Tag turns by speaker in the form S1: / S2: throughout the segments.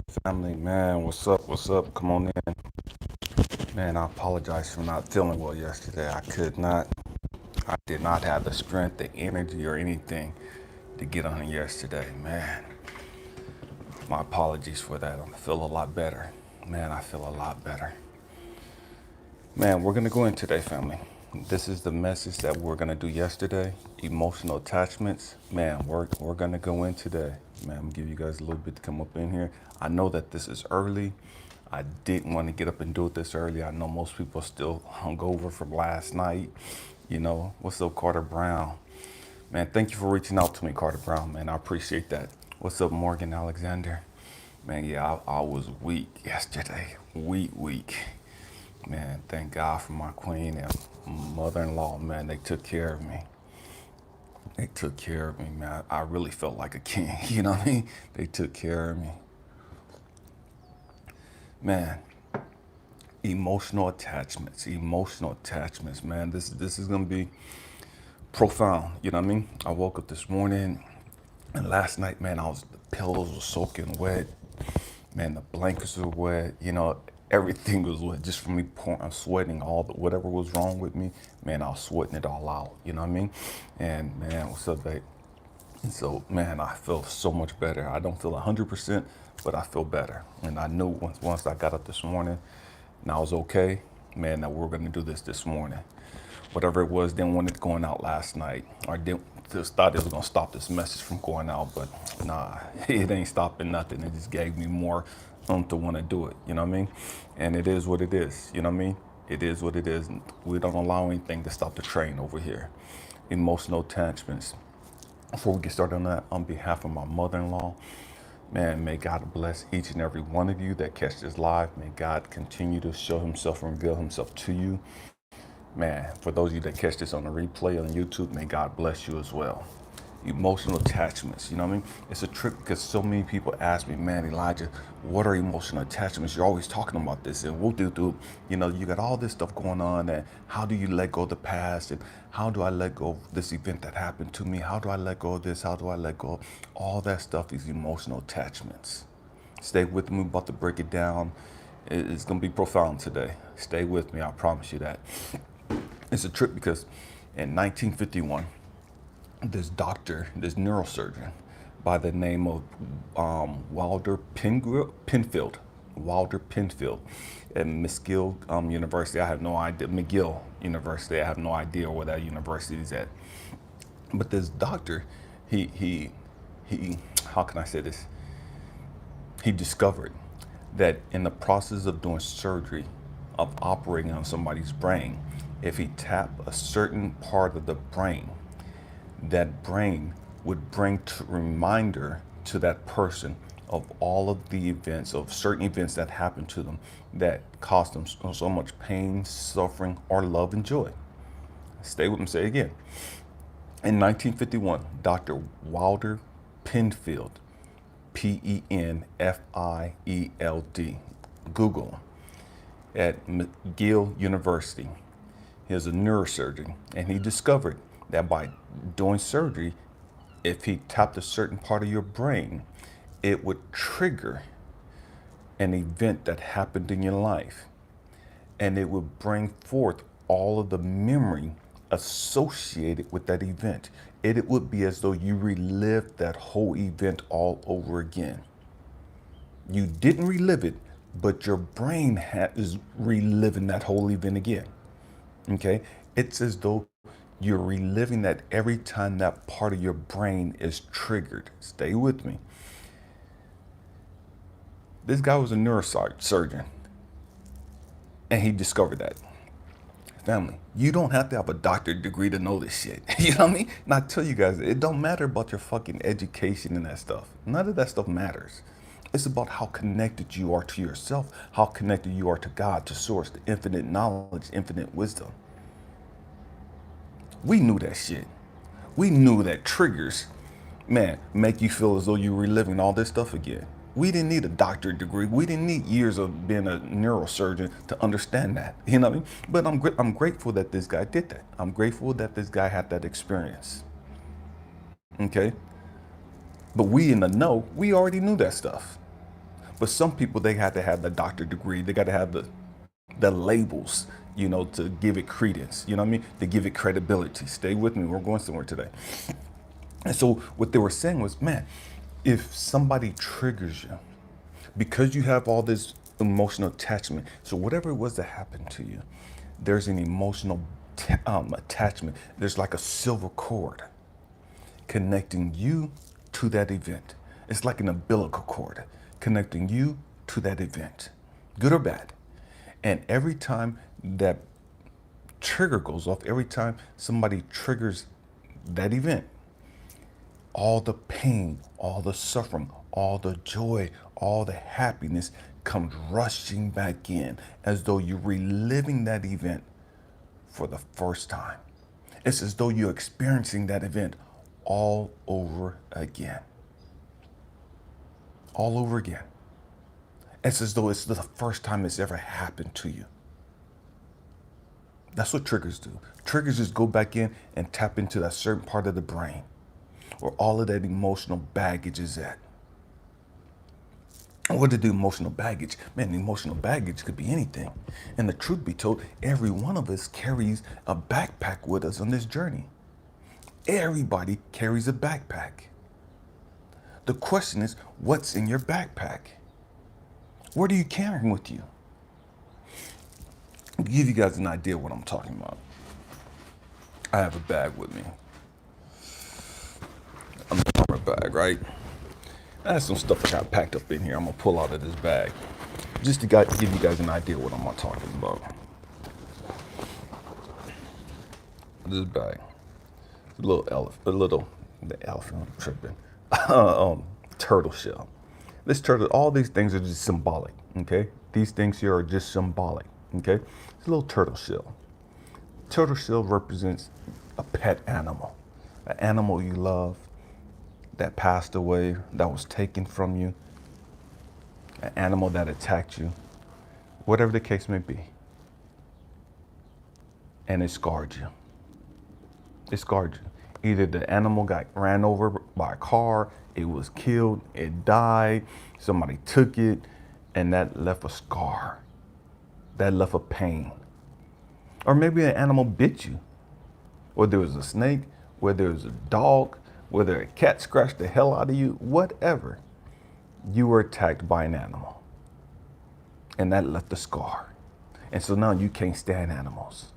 S1: Family, man, what's up? What's up? Come on in. Man, I apologize for not feeling well yesterday. I did not have the strength, the energy, or anything to get on yesterday. Man, my apologies for that. I feel a lot better. Man, I feel a lot better. Man, we're going to go in today, family. This is the message that we're going to do yesterday. Emotional attachments. Man, we're going to go in today. Man, I'm going to give you guys a little bit to come up in here. I know that this is early. I didn't want to get up and do it this early. I know most people are still hungover from last night. What's up, Carter Brown? Man, thank you for reaching out to me, Carter Brown. Man, I appreciate that. What's up, Morgan Alexander? Man, yeah, I was weak yesterday. Weak. Man, thank God for my queen and mother-in-law. Man, they took care of me. They took care of me, man. I really felt like a king. You know what I mean? They took care of me. Man, emotional attachments, man. This is gonna be profound. You know what I mean? I woke up this morning, and last night, man, the pillows were soaking wet. Man, the blankets were wet. Everything was wet just from me pouring. I'm sweating whatever was wrong with me. Man, I was sweating it all out. You know what I mean? And man, what's up, babe? And so, man, I feel so much better. I don't feel 100%, but I feel better. And I knew once I got up this morning and I was okay, man, that we were going to do this morning. Whatever it was, didn't want it going out last night. Or just thought it was going to stop this message from going out, but nah, it ain't stopping nothing. It just gave me more to want to do it. You know what I mean? And it is what it is. You know what I mean? It is what it is. We don't allow anything to stop the train over here. Emotional attachments. Before we get started on that, on behalf of my mother-in-law, man, may God bless each and every one of you that catch this live. May God continue to show himself and reveal himself to you. Man, for those of you that catch this on the replay on YouTube, may God bless you as well. Emotional attachments, you know what I mean? It's a trick because so many people ask me, man, Elijah, what are emotional attachments? You're always talking about this, and you got all this stuff going on, and how do you let go of the past, and how do I let go of this event that happened to me? How do I let go of this? How do I let go of all that stuff? Is emotional attachments. Stay with me. We're about to break it down. It's going to be profound today. Stay with me. I promise you that. It's a trip because in 1951, this neurosurgeon by the name of Penfield, Wilder Penfield, at McGill University. I have no idea. McGill University. I have no idea where that university is at. But this doctor, he, how can I say this? He discovered that in the process of doing surgery, of operating on somebody's brain, if he tapped a certain part of the brain, that brain would bring reminder to that person of all of the events, of certain events that happened to them that caused them so much pain, suffering, or love and joy. Stay with me, say it again. In 1951, Dr. Wilder Penfield, Penfield, Google, at McGill University. He was a neurosurgeon, and he discovered that by doing surgery, if he tapped a certain part of your brain, it would trigger an event that happened in your life. And it would bring forth all of the memory associated with that event. It would be as though you relived that whole event all over again. You didn't relive it, but your brain is reliving that whole event again. Okay? It's as though you're reliving that every time that part of your brain is triggered. Stay with me. This guy was a neurosurgeon, and he discovered that. Family, you don't have to have a doctorate degree to know this shit. You know what I mean? And I tell you guys, it don't matter about your fucking education and that stuff. None of that stuff matters. It's about how connected you are to yourself, how connected you are to God, to source, to infinite knowledge, infinite wisdom. We knew that shit. We knew that triggers, man, make you feel as though you're reliving all this stuff again. We didn't need a doctorate degree. We didn't need years of being a neurosurgeon to understand that. You know what I mean? But I'm grateful that this guy did that. I'm grateful that this guy had that experience. Okay? But we in the know, we already knew that stuff. But some people, they had to have the doctorate degree. They got to have the labels, to give it credence. You know what I mean? To give it credibility. Stay with me. We're going somewhere today. And so what they were saying was, man, if somebody triggers you, because you have all this emotional attachment, so whatever it was that happened to you, there's an emotional attachment. There's like a silver cord connecting you to that event. It's like an umbilical cord connecting you to that event, good or bad. And every time that trigger goes off, every time somebody triggers that event, all the pain, all the suffering, all the joy, all the happiness comes rushing back in as though you're reliving that event for the first time. It's as though you're experiencing that event all over again. All over again. It's as though it's the first time it's ever happened to you. That's what triggers do. Triggers just go back in and tap into that certain part of the brain where all of that emotional baggage is at. And what to do emotional baggage? Man, emotional baggage could be anything. And the truth be told, every one of us carries a backpack with us on this journey. Everybody carries a backpack. The question is, what's in your backpack? What are you carrying with you? To give you guys an idea what I'm talking about, I have a bag with me. I'm a armor bag, right? I have some stuff I got packed up in here. I'm gonna pull out of this bag, just to give you guys an idea what I'm talking about. This bag, the elephant, I'm tripping, turtle shell. This turtle, all these things are just symbolic, okay? These things here are just symbolic, okay? It's a little turtle shell. Turtle shell represents a pet animal, an animal you love, that passed away, that was taken from you, an animal that attacked you, whatever the case may be. And it scarred you. It scarred you. Either the animal got ran over by a car, it was killed, it died, somebody took it, and that left a scar. That left a pain. Or maybe an animal bit you. Whether it was a snake, whether it was a dog, whether a cat scratched the hell out of you, whatever, you were attacked by an animal. And that left a scar. And so now you can't stand animals.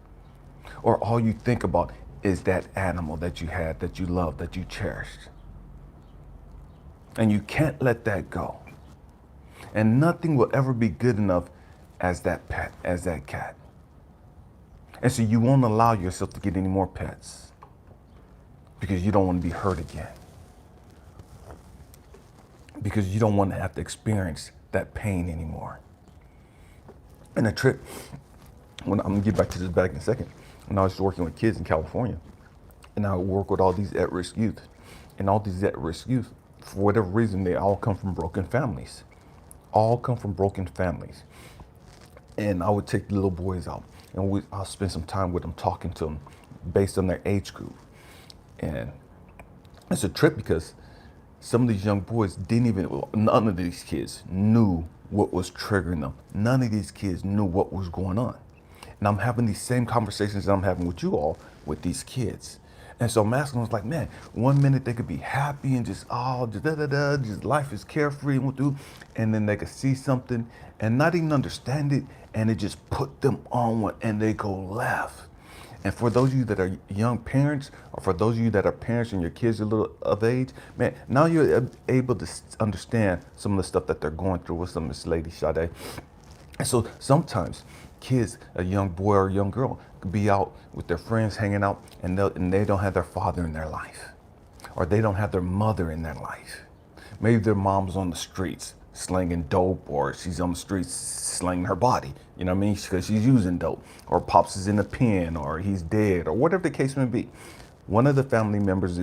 S1: Or all you think about is that animal that you had, that you loved, that you cherished. And you can't let that go. And nothing will ever be good enough as that pet, as that cat. And so you won't allow yourself to get any more pets, because you don't want to be hurt again. Because you don't want to have to experience that pain anymore. And the trip, I'm gonna get back to this bag in a second. When I was working with kids in California, and I would work with all these at-risk youth. And all these at-risk youth, for whatever reason, they all come from broken families. All come from broken families. And I would take the little boys out, and I'll spend some time with them, talking to them based on their age group. And it's a trip because some of these young boys none of these kids knew what was triggering them. None of these kids knew what was going on. And I'm having these same conversations that I'm having with you all with these kids. And so I'm asking them, like, man, one minute they could be happy and just life is carefree and then they could see something and not even understand it, and it just put them on one and they go left. And for those of you that are young parents, or for those of you that are parents and your kids are a little of age, man, now you're able to understand some of the stuff that they're going through with some of this lady Sade. And so sometimes kids, a young boy or a young girl, could be out with their friends hanging out, and they don't have their father in their life, or they don't have their mother in their life. Maybe their mom's on the streets slinging dope, or she's on the streets slinging her body, you know what I mean? Because she's using dope, or Pops is in a pen, or he's dead, or whatever the case may be. One of the family members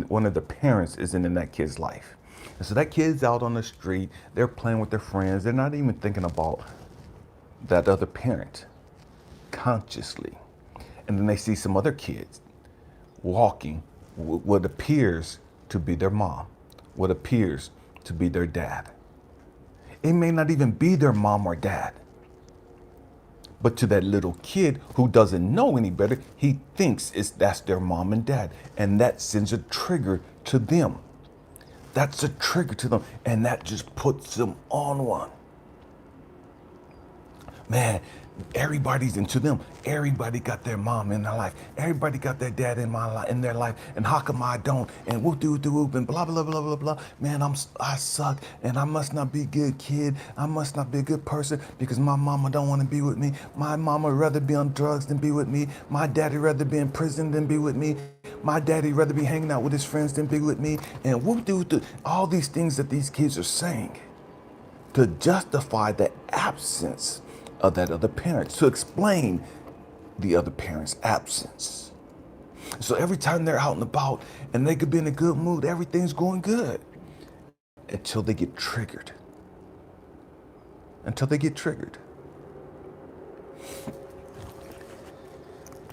S1: one of the parents isn't in that kid's life. And so that kid's out on the street, they're playing with their friends, they're not even thinking about that other parent consciously. And then they see some other kids walking what appears to be their mom, what appears to be their dad. It may not even be their mom or dad. But to that little kid who doesn't know any better, he thinks that's their mom and dad. And that sends a trigger to them. That's a trigger to them. And that just puts them on one. Man, everybody's into them. Everybody got their mom in their life. Everybody got their dad in their life. And how come I don't? And whoop doo doo whoop and blah blah blah blah blah. Man, I suck and I must not be a good kid. I must not be a good person because my mama don't want to be with me. My mama would rather be on drugs than be with me. My daddy rather be in prison than be with me. My daddy rather be hanging out with his friends than be with me. And whoop doo doo. All these things that these kids are saying to justify the absence of that other parent, to explain the other parent's absence. So every time they're out and about and they could be in a good mood, everything's going good until they get triggered. Until they get triggered.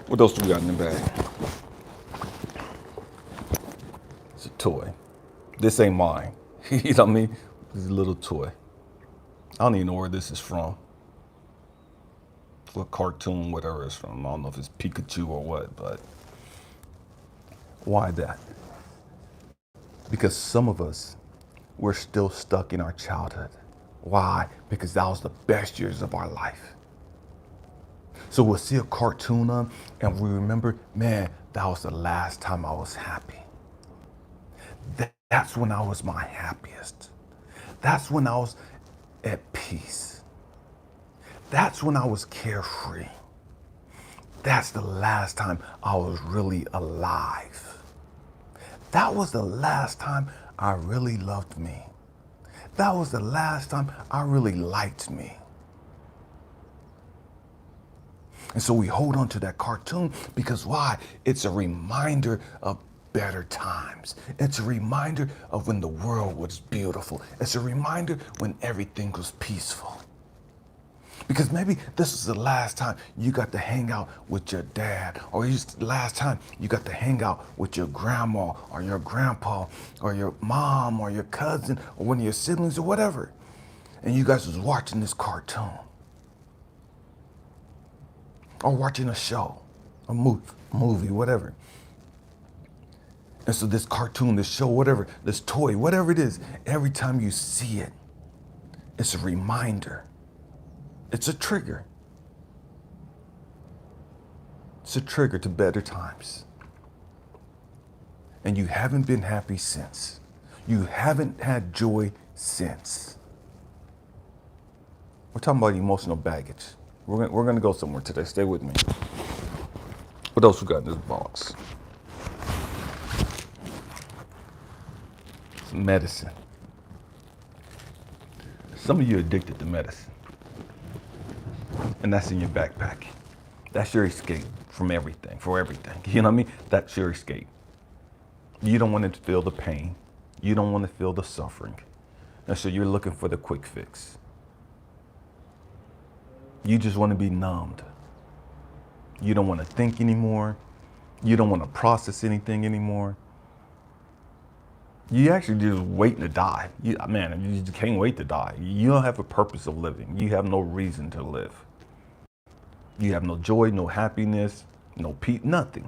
S1: What else do we got in the bag? It's a toy. This ain't mine. You know what I mean? This is a little toy. I don't even know where this is from. What cartoon, whatever it's from. I don't know if it's Pikachu or what, but why that? Because some of us, we're still stuck in our childhood. Why? Because that was the best years of our life. So we'll see a cartoon on and we remember, man, that was the last time I was happy. That's when I was my happiest. That's when I was at peace. That's when I was carefree. That's the last time I was really alive. That was the last time I really loved me. That was the last time I really liked me. And so we hold on to that cartoon because why? It's a reminder of better times. It's a reminder of when the world was beautiful. It's a reminder when everything was peaceful. Because maybe this is the last time you got to hang out with your dad, or it's the last time you got to hang out with your grandma or your grandpa or your mom or your cousin or one of your siblings or whatever. And you guys was watching this cartoon or watching a show, a movie, whatever. And so this cartoon, this show, whatever, this toy, whatever it is, every time you see it, it's a reminder. It's a trigger. It's a trigger to better times. And you haven't been happy since. You haven't had joy since. We're talking about emotional baggage. We're going to go somewhere today. Stay with me. What else we got in this box? Some medicine. Some of you are addicted to medicine. And that's in your backpack. That's your escape from everything, for everything. You know what I mean? That's your escape. You don't want to feel the pain. You don't want to feel the suffering. And so you're looking for the quick fix. You just want to be numbed. You don't want to think anymore. You don't want to process anything anymore. You actually just waiting to die. You just can't wait to die. You don't have a purpose of living. You have no reason to live. You have no joy, no happiness, no peace, nothing.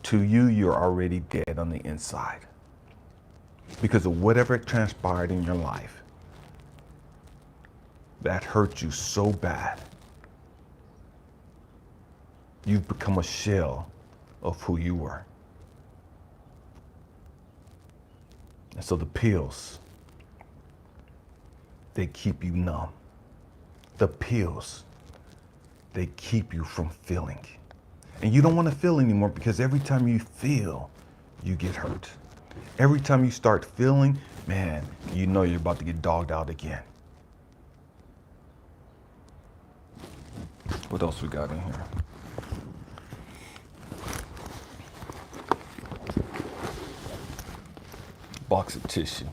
S1: To you, you're already dead on the inside. Because of whatever transpired in your life that hurt you so bad. You've become a shell of who you were. And so the pills, they keep you numb. The pills, they keep you from feeling. And you don't want to feel anymore because every time you feel, you get hurt. Every time you start feeling, man, you know you're about to get dogged out again. What else we got in here? Box of tissue.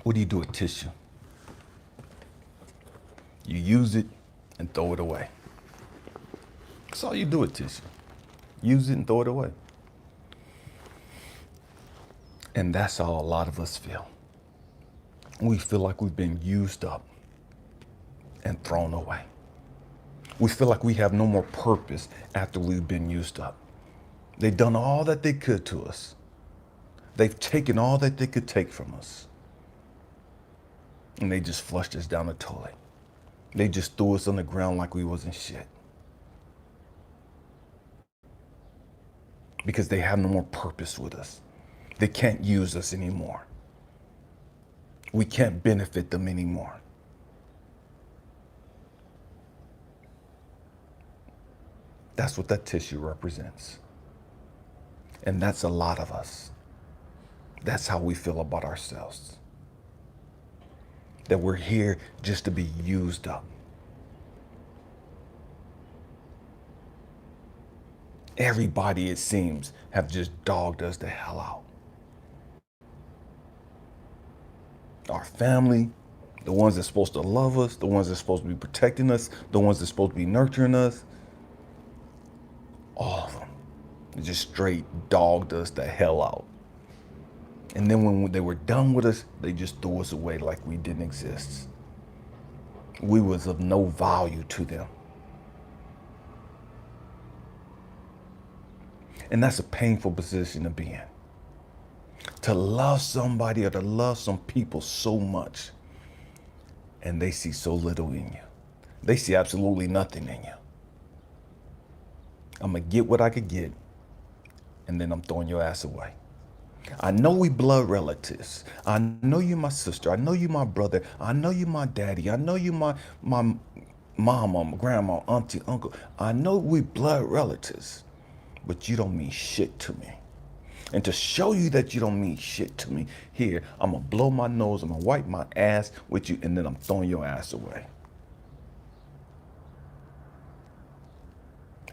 S1: What do you do with tissue? You use it and throw it away. That's all you do with tissue. Use it and throw it away. And that's how a lot of us feel. We feel like we've been used up and thrown away. We feel like we have no more purpose after we've been used up. They've done all that they could to us. They've taken all that they could take from us. And they just flushed us down the toilet. They just threw us on the ground like we wasn't shit. Because they have no more purpose with us. They can't use us anymore. We can't benefit them anymore. That's what that tissue represents. And that's a lot of us. That's how we feel about ourselves. That we're here just to be used up. Everybody, it seems, have just dogged us the hell out. Our family, the ones that's supposed to love us, the ones that's supposed to be protecting us, the ones that's supposed to be nurturing us, all of them just straight dogged us the hell out. And then when they were done with us, they just threw us away like we didn't exist. We was of no value to them. And that's a painful position to be in. To love somebody or to love some people so much, and they see so little in you. They see absolutely nothing in you. I'm gonna get what I could get, and then I'm throwing your ass away. I know we blood relatives. I know you my sister. I know you my brother. I know you my daddy. I know you my mama, my grandma, auntie, uncle. I know we blood relatives, but you don't mean shit to me. And to show you that you don't mean shit to me, here, I'm gonna blow my nose, I'm gonna wipe my ass with you, and then I'm throwing your ass away.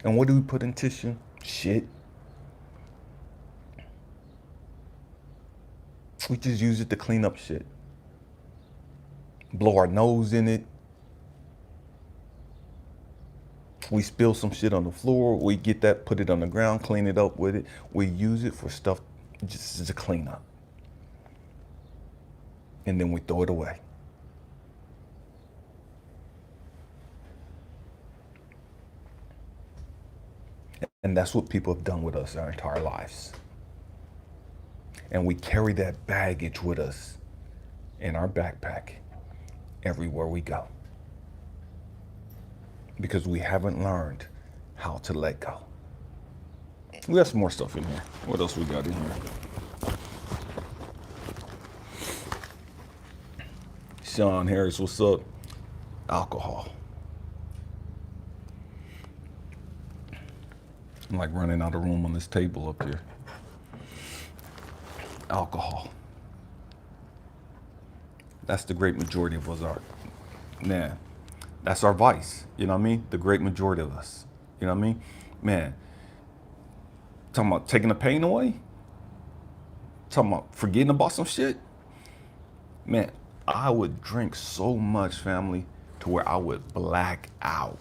S1: And what do we put in tissue? Shit. We just use it to clean up shit. Blow our nose in it. We spill some shit on the floor. We get that, put it on the ground, clean it up with it. We use it for stuff just to clean up. And then we throw it away. And that's what people have done with us our entire lives. And we carry that baggage with us in our backpack everywhere we go. Because we haven't learned how to let go. We got some more stuff in here. What else we got in here? Sean Harris, what's up? Alcohol. I'm like running out of room on this table up here. Alcohol. That's the great majority of us are. Man, that's our vice. You know what I mean? The great majority of us. You know what I mean? Man, talking about taking the pain away? Talking about forgetting about some shit? Man, I would drink so much, family, to where I would black out.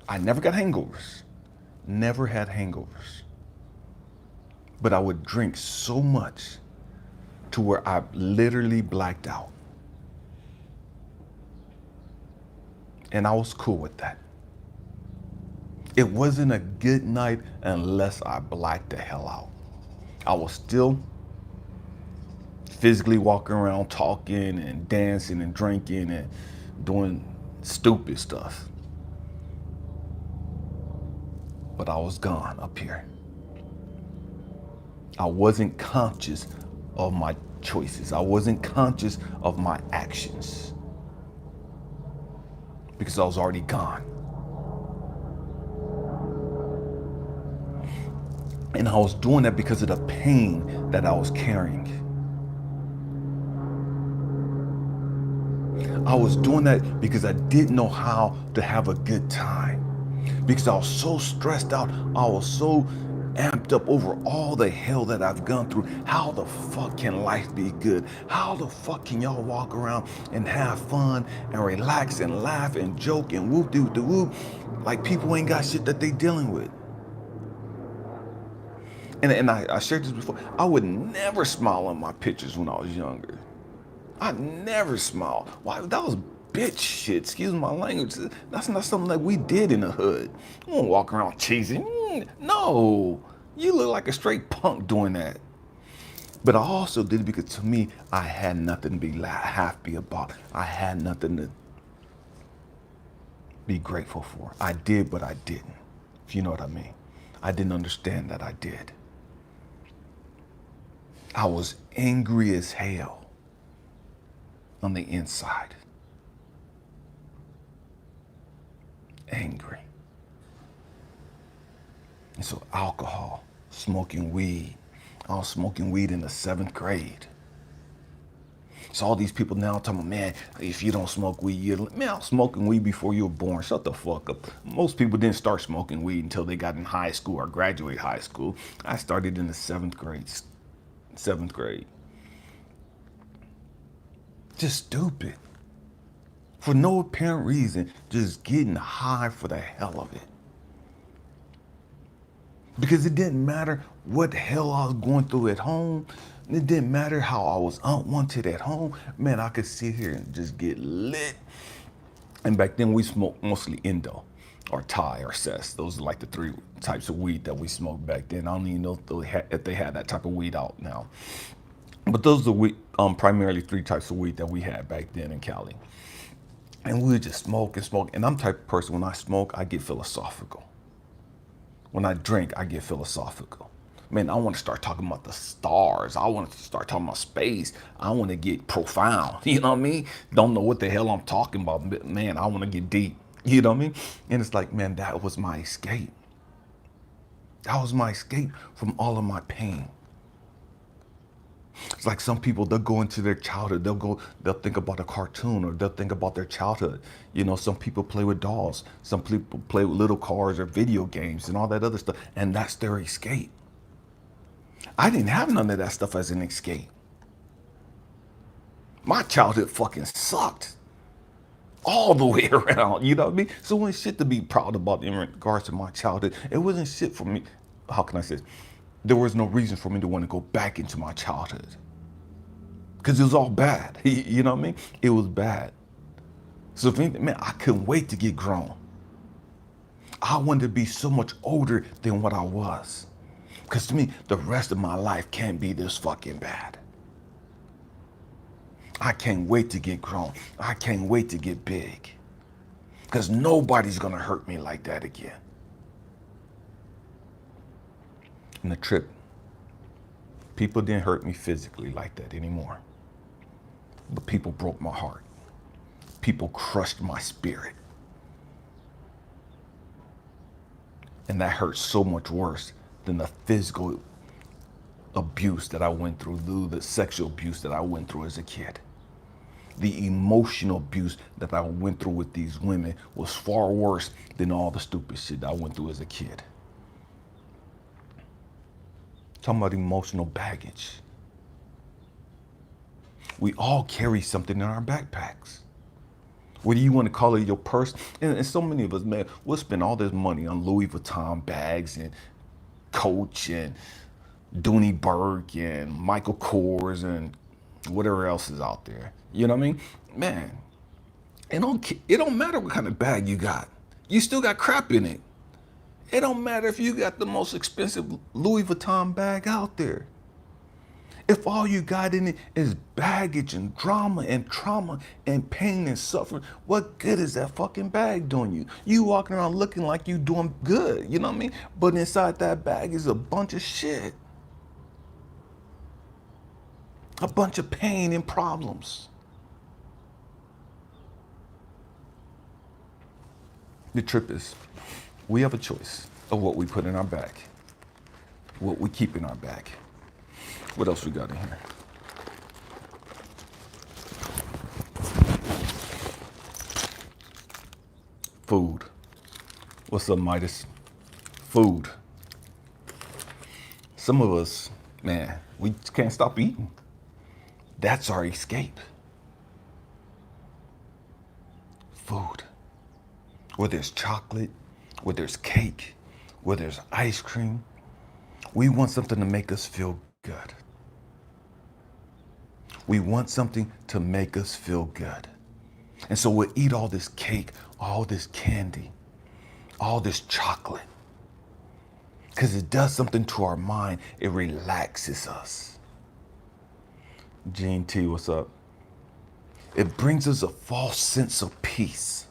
S1: I never got hangovers. Never had hangovers. But I would drink so much to where I literally blacked out. And I was cool with that. It wasn't a good night unless I blacked the hell out. I was still physically walking around talking and dancing and drinking and doing stupid stuff. But I was gone up here. I wasn't conscious of my choices. I wasn't conscious of my actions because I was already gone. And I was doing that because of the pain that I was carrying. I was doing that because I didn't know how to have a good time. Because I was so stressed out. I was so amped up over all the hell that I've gone through. How the fuck can life be good? How the fuck can y'all walk around and have fun and relax and laugh and joke and whoop doo doo whoop like people ain't got shit that they dealing with? And I shared this before. I would never smile on my pictures when I was younger. I never smiled. Why? That was bitch shit. Excuse my language. That's not something that we did in the hood. You won't walk around cheesing. No, you look like a straight punk doing that. But I also did it because to me, I had nothing to be happy about. I had nothing to be grateful for. I did, but I didn't. If you know what I mean. I didn't understand that I did. I was angry as hell on the inside. Angry. And so alcohol, smoking weed. I was smoking weed in the 7th grade. So all these people now talking about, man, if you don't smoke weed, man, I was smoking weed before you were born. Shut the fuck up. Most people didn't start smoking weed until they got in high school or graduate high school. I started in the 7th grade. 7th grade. Just stupid. For no apparent reason, just getting high for the hell of it. Because it didn't matter what the hell I was going through at home. It didn't matter how I was unwanted at home. Man, I could sit here and just get lit. And back then we smoked mostly Indo or Thai or Cess. Those are like the 3 types of weed that we smoked back then. I don't even know if they had that type of weed out now. But those are primarily 3 types of weed that we had back then in Cali. And we would just smoke and smoke. And I'm the type of person, when I smoke, I get philosophical. When I drink, I get philosophical. Man, I want to start talking about the stars. I want to start talking about space. I want to get profound. You know what I mean? Don't know what the hell I'm talking about. But man, I want to get deep. You know what I mean? And it's like, man, that was my escape. That was my escape from all of my pain. It's like some people, they'll go into their childhood, they'll think about a cartoon or they'll think about their childhood. You know, some people play with dolls, some people play with little cars or video games and all that other stuff, and that's their escape. I didn't have none of that stuff as an escape. My childhood fucking sucked all the way around, you know what I mean? So when shit to be proud about in regards to my childhood, it wasn't shit for me. How can I say this? There was no reason for me to want to go back into my childhood. Because it was all bad. You know what I mean? It was bad. So if anything, man, I couldn't wait to get grown. I wanted to be so much older than what I was. Because to me, the rest of my life can't be this fucking bad. I can't wait to get grown. I can't wait to get big. Because nobody's going to hurt me like that again. And the trip, people didn't hurt me physically like that anymore. But people broke my heart. People crushed my spirit. And that hurt so much worse than the physical abuse that I went through, the sexual abuse that I went through as a kid. The emotional abuse that I went through with these women was far worse than all the stupid shit that I went through as a kid. Talking about emotional baggage. We all carry something in our backpacks. Whether you want to call it your purse, and so many of us, man, we'll spend all this money on Louis Vuitton bags and Coach and Dooney Burke and Michael Kors and whatever else is out there. You know what I mean? Man, it don't matter what kind of bag you got. You still got crap in it. It don't matter if you got the most expensive Louis Vuitton bag out there. If all you got in it is baggage and drama and trauma and pain and suffering, what good is that fucking bag doing you? You walking around looking like you doing good, you know what I mean? But inside that bag is a bunch of shit. A bunch of pain and problems. The trip is, we have a choice of what we put in our bag, what we keep in our bag. What else we got in here? Food. What's up, Midas? Food. Some of us, man, we can't stop eating. That's our escape. Food. Whether it's chocolate, whether it's cake, whether it's ice cream, we want something to make us feel good. We want something to make us feel good. And so we'll eat all this cake, all this candy, all this chocolate. Because it does something to our mind. It relaxes us. Gene T, what's up? It brings us a false sense of peace.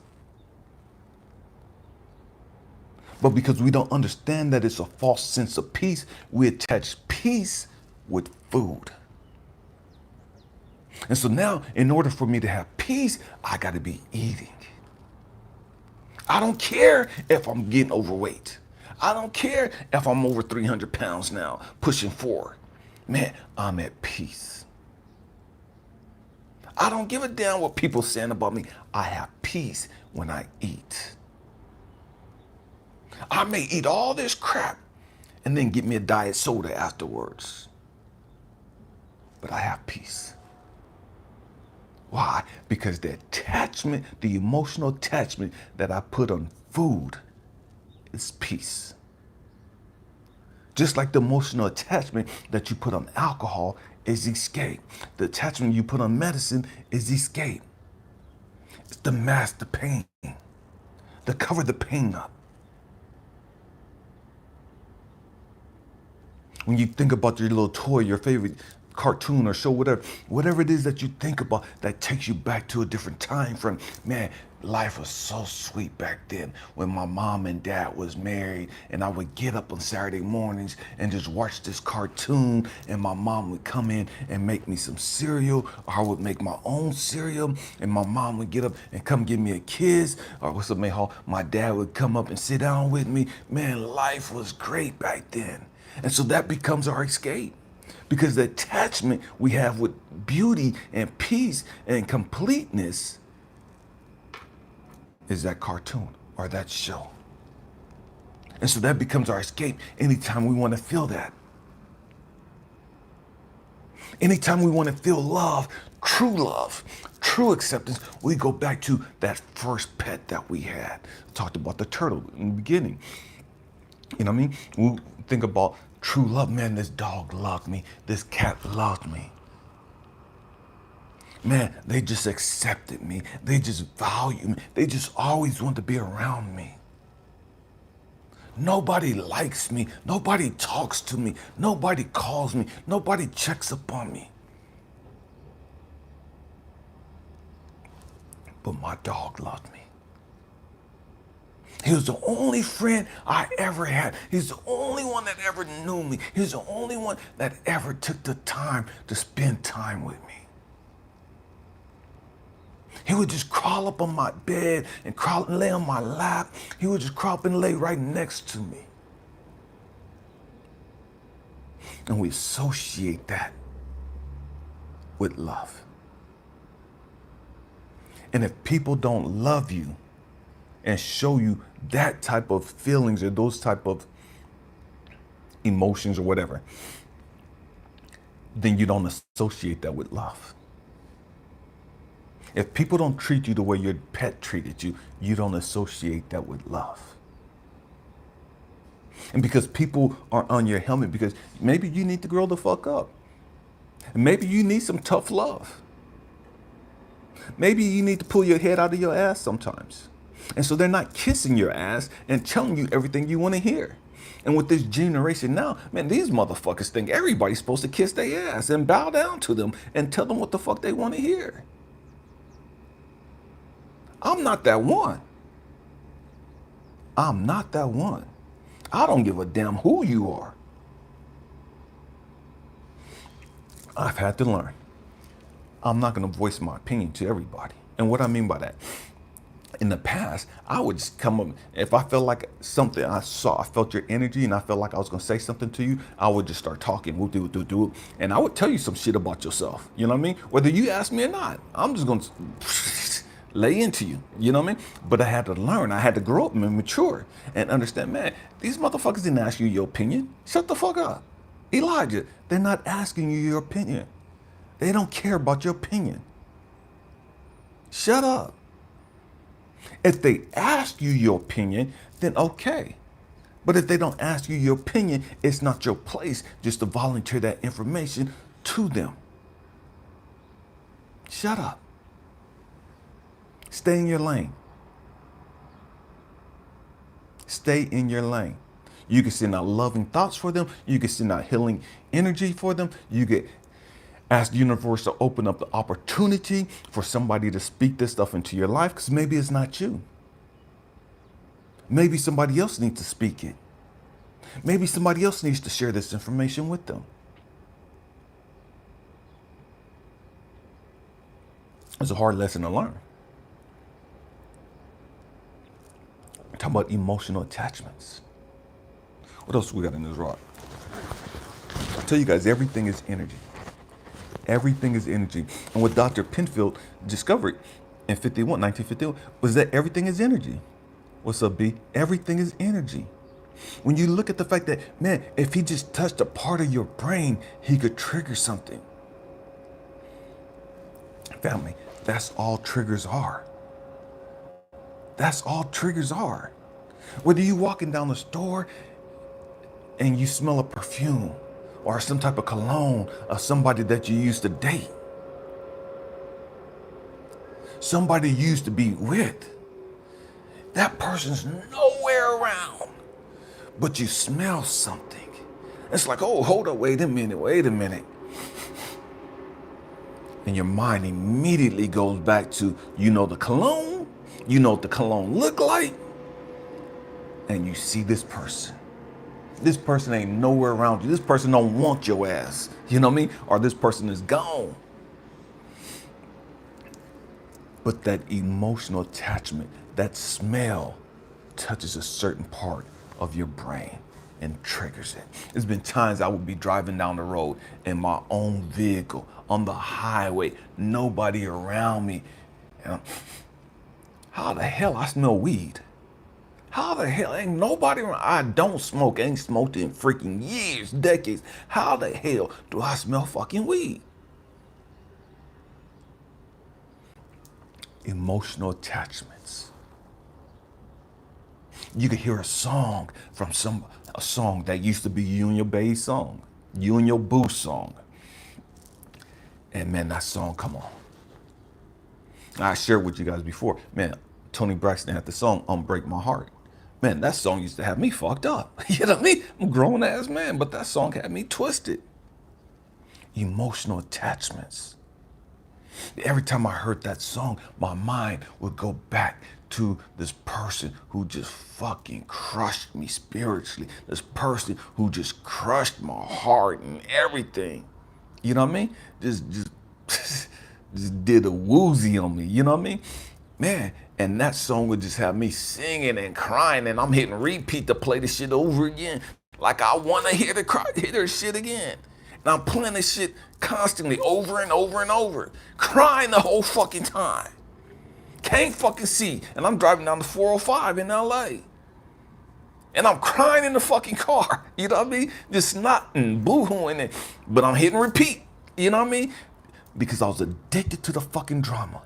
S1: But because we don't understand that it's a false sense of peace, we attach peace with food. And so now, in order for me to have peace, I got to be eating. I don't care if I'm getting overweight. I don't care if I'm over 300 pounds now, pushing 4. Man, I'm at peace. I don't give a damn what people saying about me. I have peace when I eat. I may eat all this crap and then get me a diet soda afterwards. But I have peace. Why? Because the attachment, the emotional attachment that I put on food is peace. Just like the emotional attachment that you put on alcohol is escape. The attachment you put on medicine is escape. It's to mask the pain, to cover the pain up. When you think about your little toy, your favorite cartoon or show, whatever it is that you think about that takes you back to a different time frame. Man, life was so sweet back then when my mom and dad was married, and I would get up on Saturday mornings and just watch this cartoon, and my mom would come in and make me some cereal, or I would make my own cereal, and my mom would get up and come give me a kiss, or my dad would come up and sit down with me. Man, life was great back then. And so that becomes our escape. Because the attachment we have with beauty and peace and completeness is that cartoon or that show. And so that becomes our escape anytime we want to feel that. Anytime we want to feel love, true acceptance, we go back to that first pet that we had. I talked about the turtle in the beginning. You know what I mean? We think about true love. Man, this dog loved me. This cat loved me. Man, they just accepted me. They just valued me. They just always want to be around me. Nobody likes me. Nobody talks to me. Nobody calls me. Nobody checks up on me. But my dog loved me. He was the only friend I ever had. He's the only one that ever knew me. He's the only one that ever took the time to spend time with me. He would just crawl up on my bed and crawl and lay on my lap. He would just crawl up and lay right next to me. And we associate that with love. And if people don't love you and show you that type of feelings or those type of emotions or whatever, then you don't associate that with love. If people don't treat you the way your pet treated you, you don't associate that with love. And because people are on your helmet, because maybe you need to grow the fuck up. Maybe you need some tough love. Maybe you need to pull your head out of your ass sometimes. And so they're not kissing your ass and telling you everything you want to hear. And with this generation now, man, these motherfuckers think everybody's supposed to kiss their ass and bow down to them and tell them what the fuck they want to hear. I'm not that one. I'm not that one. I don't give a damn who you are. I've had to learn. I'm not going to voice my opinion to everybody. And what I mean by that, in the past, I would just come up, if I felt like something I felt your energy and I felt like I was going to say something to you, I would just start talking, and I would tell you some shit about yourself. You know what I mean? Whether you ask me or not, I'm just going to lay into you. You know what I mean? But I had to learn. I had to grow up and mature and understand, man, these motherfuckers didn't ask you your opinion. Shut the fuck up. Elijah, they're not asking you your opinion. They don't care about your opinion. Shut up. If they ask you your opinion, then okay. But if they don't ask you your opinion, it's not your place just to volunteer that information to them. Shut up. Stay in your lane. Stay in your lane. You can send out loving thoughts for them. You can send out healing energy for them. You can ask the universe to open up the opportunity for somebody to speak this stuff into your life, because maybe it's not you. Maybe somebody else needs to speak it. Maybe somebody else needs to share this information with them. It's a hard lesson to learn. Talk about emotional attachments. What else we got in this rock? I tell you guys, everything is energy. Everything is energy. And what Dr. Penfield discovered in 1951, was that everything is energy. What's up, B? Everything is energy. When you look at the fact that, man, if he just touched a part of your brain, he could trigger something. Family, that's all triggers are. That's all triggers are. Whether you walking down the store and you smell a perfume or some type of cologne of somebody that you used to date, somebody you used to be with, that person's nowhere around, but you smell something. It's like, oh, hold up, wait a minute. And your mind immediately goes back to, the cologne, what the cologne look like, and you see this person. This person ain't nowhere around you. This person don't want your ass. You know what I mean? Or this person is gone. But that emotional attachment, that smell touches a certain part of your brain and triggers it. There's been times I would be driving down the road in my own vehicle on the highway, nobody around me. And how the hell I smell weed? How the hell ain't nobody around? I don't smoke, ain't smoked in freaking years, decades. How the hell do I smell fucking weed? Emotional attachments. You could hear a song from a song that used to be you and your bae song, you and your boo song. And man, that song come on. I shared with you guys before, man, Tony Braxton had the song Unbreak My Heart. Man, that song used to have me fucked up. You know what I mean? I'm a grown ass man, but that song had me twisted. Emotional attachments. Every time I heard that song, my mind would go back to this person who just fucking crushed me spiritually. This person who just crushed my heart and everything. You know what I mean? Just did a woozy on me. You know what I mean? Man, and that song would just have me singing and crying, and I'm hitting repeat to play the shit over again. Like I want to hear the shit again. And I'm playing this shit constantly over and over and over. Crying the whole fucking time. Can't fucking see. And I'm driving down the 405 in LA. And I'm crying in the fucking car. You know what I mean? Just snotting, boo-hooing it. But I'm hitting repeat. You know what I mean? Because I was addicted to the fucking drama.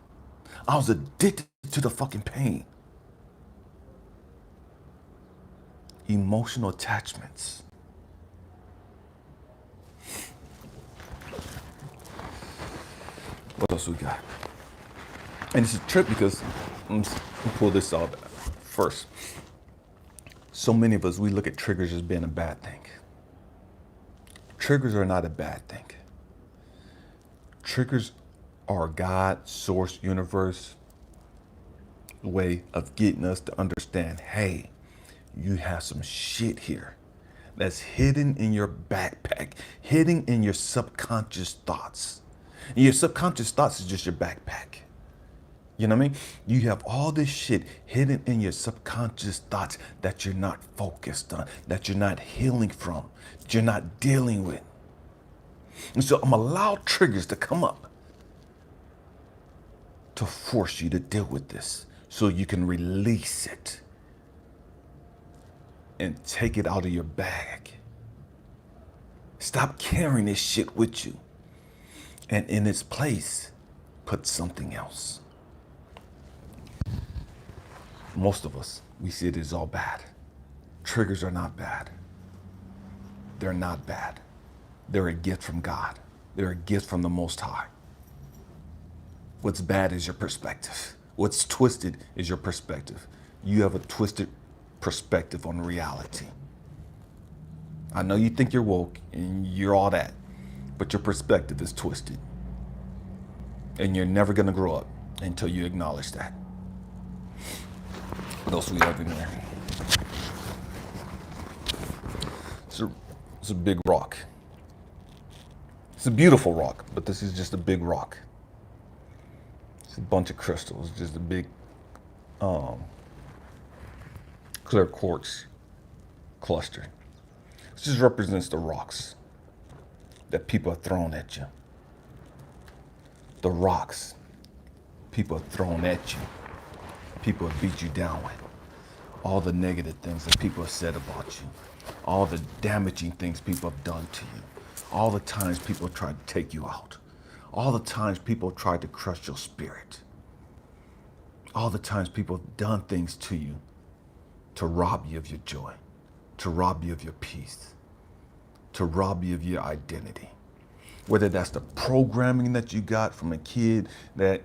S1: I was addicted to the fucking pain. Emotional attachments. What else we got? And it's a trip because, let me pull this out first. So many of us, we look at triggers as being a bad thing. Triggers are not a bad thing. Triggers are God, source, universe way of getting us to understand, hey, you have some shit here that's hidden in your backpack, hidden in your subconscious thoughts. And your subconscious thoughts is just your backpack. You know what I mean? You have all this shit hidden in your subconscious thoughts that you're not focused on, that you're not healing from, that you're not dealing with. And so I'm gonna allow triggers to come up to force you to deal with this so you can release it and take it out of your bag. Stop carrying this shit with you. And in its place, put something else. Most of us, we see it as all bad. Triggers are not bad. They're not bad. They're a gift from God. They're a gift from the Most High. What's bad is your perspective. What's twisted is your perspective. You have a twisted perspective on reality. I know you think you're woke and you're all that, but your perspective is twisted. And you're never going to grow up until you acknowledge that. What else we have in there? It's a big rock. It's a beautiful rock, but this is just a big rock. It's a bunch of crystals, just a big clear quartz cluster. This just represents the rocks that people have thrown at you. The rocks people have thrown at you. People have beat you down with. All the negative things that people have said about you. All the damaging things people have done to you. All the times people have tried to take you out. All the times people have tried to crush your spirit. All the times people have done things to you to rob you of your joy, to rob you of your peace, to rob you of your identity. Whether that's the programming that you got from a kid that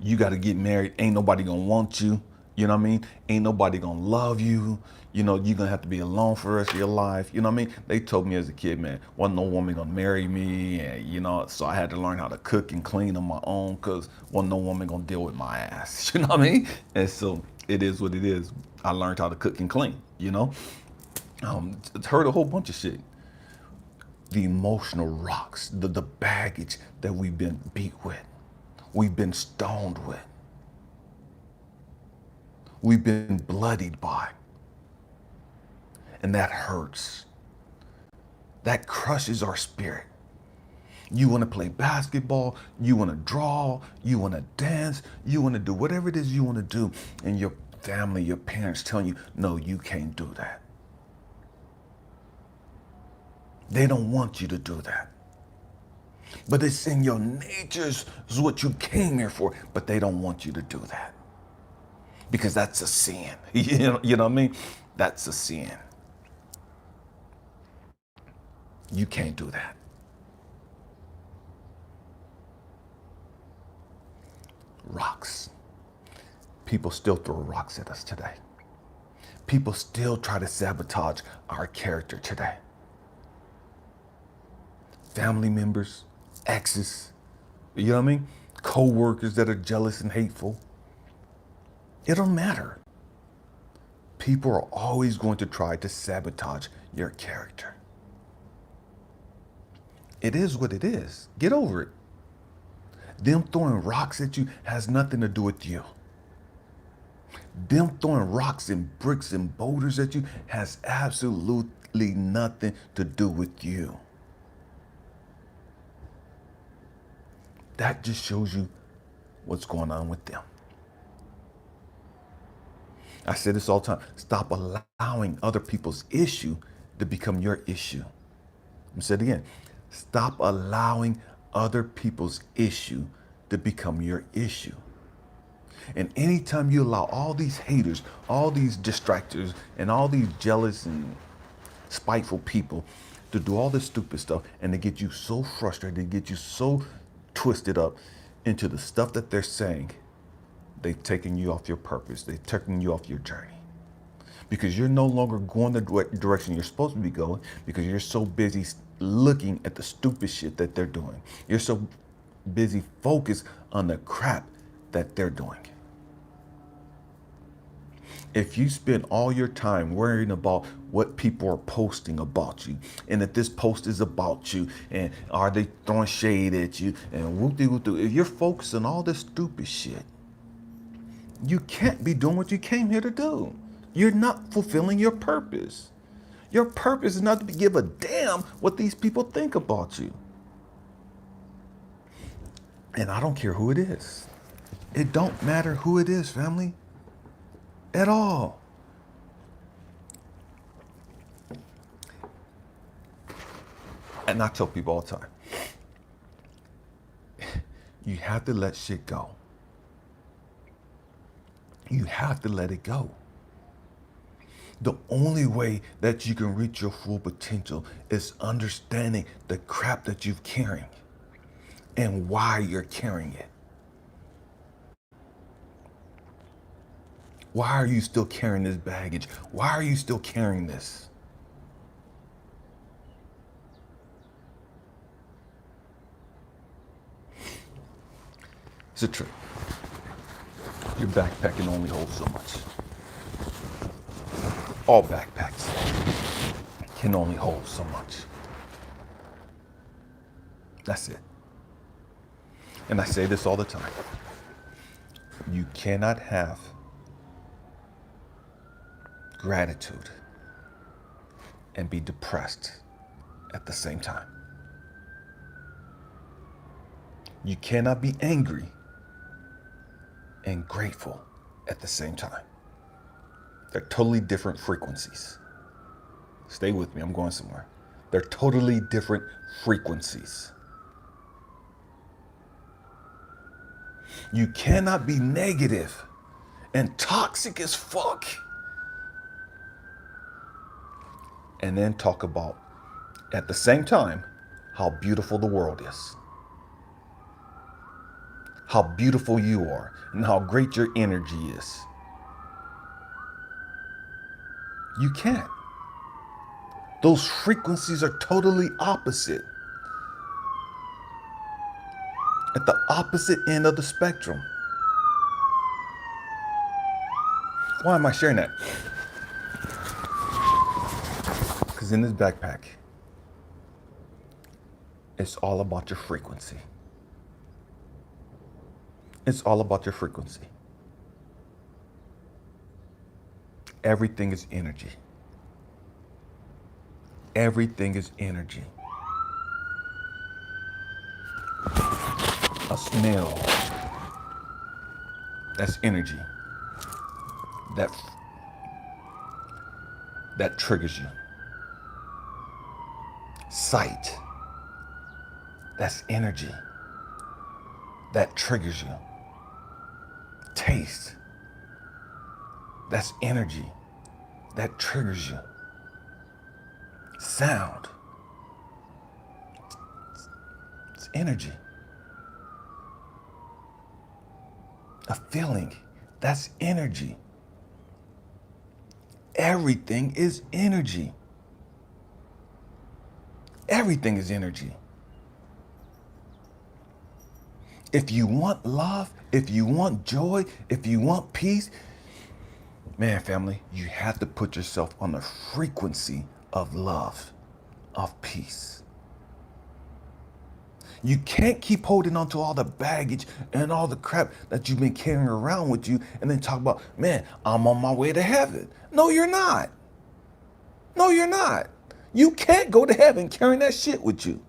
S1: you got to get married, ain't nobody gonna want you, you know what I mean? Ain't nobody gonna love you, you know, you're gonna have to be alone for the rest of your life, you know what I mean? They told me as a kid, man, wasn't no woman gonna marry me, and you know, so I had to learn how to cook and clean on my own, cause wasn't no woman gonna deal with my ass, you know what I mean? And so it is what it is. I learned how to cook and clean, you know? Heard a whole bunch of shit. The emotional rocks, the baggage that we've been beat with, we've been stoned with, we've been bloodied by. And that hurts. That crushes our spirit. You want to play basketball, you want to draw, you want to dance, you want to do whatever it is you want to do, and your family, your parents telling you, no, you can't do that. They don't want you to do that. But it's in your nature, it's what you came here for, but they don't want you to do that. Because that's a sin. You know what I mean? That's a sin. You can't do that. Rocks. People still throw rocks at us today. People still try to sabotage our character today. Family members, exes, you know what I mean? Co-workers that are jealous and hateful. It don't matter. People are always going to try to sabotage your character. It is what it is. Get over it. Them throwing rocks at you has nothing to do with you. Them throwing rocks and bricks and boulders at you has absolutely nothing to do with you. That just shows you what's going on with them. I say this all the time. Stop allowing other people's issue to become your issue. I'm saying it again. Stop allowing other people's issue to become your issue. And anytime you allow all these haters, all these distractors, and all these jealous and spiteful people to do all this stupid stuff and to get you so frustrated, to get you so twisted up into the stuff that they're saying, they've taken you off your purpose. They've taken you off your journey. Because you're no longer going the direction you're supposed to be going because you're so busy looking at the stupid shit that they're doing. You're so busy focused on the crap that they're doing. If you spend all your time worrying about what people are posting about you, and that this post is about you, and are they throwing shade at you, and whoop-de-whoop-de, if you're focused on all this stupid shit, you can't be doing what you came here to do. You're not fulfilling your purpose. Your purpose is not to give a damn what these people think about you. And I don't care who it is. It don't matter who it is, family. At all. And I tell people all the time, you have to let shit go. You have to let it go. The only way that you can reach your full potential is understanding the crap that you're carrying and why you're carrying it. Why are you still carrying this baggage? Why are you still carrying this? It's a trick. Your backpack can only hold so much. All backpacks can only hold so much. That's it. And I say this all the time. You cannot have gratitude and be depressed at the same time. You cannot be angry and grateful at the same time. They're totally different frequencies. Stay with me, I'm going somewhere. They're totally different frequencies. You cannot be negative and toxic as fuck and then talk about, at the same time, how beautiful the world is, how beautiful you are, and how great your energy is. You can't. Those frequencies are totally opposite. At the opposite end of the spectrum. Why am I sharing that? Because in this backpack, it's all about your frequency. It's all about your frequency. Everything is energy. Everything is energy. A smell, that's energy. That triggers you. Sight, that's energy. That triggers you. Taste, that's energy. That triggers you. Sound, it's energy. A feeling, that's energy. Everything is energy. Everything is energy. If you want love, if you want joy, if you want peace, man, family, you have to put yourself on the frequency of love, of peace. You can't keep holding on to all the baggage and all the crap that you've been carrying around with you and then talk about, man, I'm on my way to heaven. No, you're not. No, you're not. You can't go to heaven carrying that shit with you.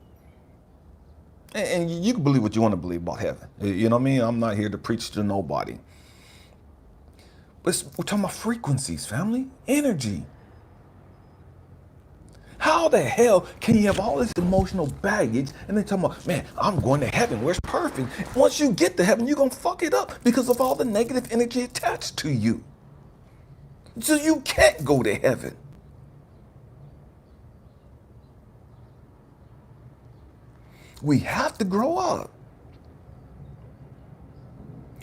S1: And you can believe what you want to believe about heaven. You know what I mean? I'm not here to preach to nobody. But we're talking about frequencies, family. Energy. How the hell can you have all this emotional baggage and then talking about, man, I'm going to heaven where it's perfect. Once you get to heaven, you're going to fuck it up because of all the negative energy attached to you. So you can't go to heaven. We have to grow up.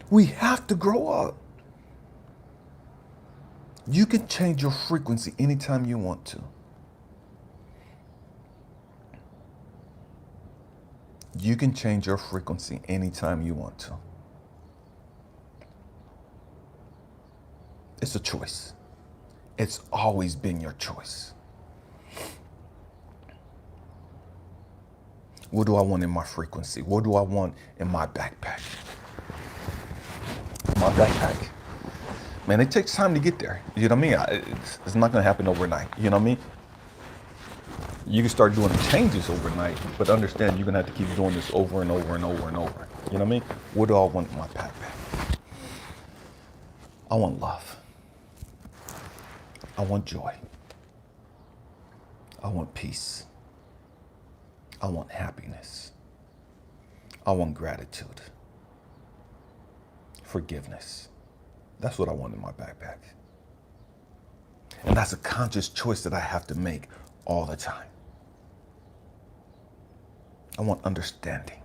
S1: We have to grow up. You can change your frequency anytime you want to. You can change your frequency anytime you want to. It's a choice. It's always been your choice. What do I want in my frequency? What do I want in my backpack? My backpack. Man, it takes time to get there. You know what I mean? It's not going to happen overnight. You know what I mean? You can start doing changes overnight, but understand you're going to have to keep doing this over and over and over and over. You know what I mean? What do I want in my backpack? I want love. I want joy. I want peace. I want happiness. I want gratitude. Forgiveness. That's what I want in my backpack. And that's a conscious choice that I have to make all the time. I want understanding.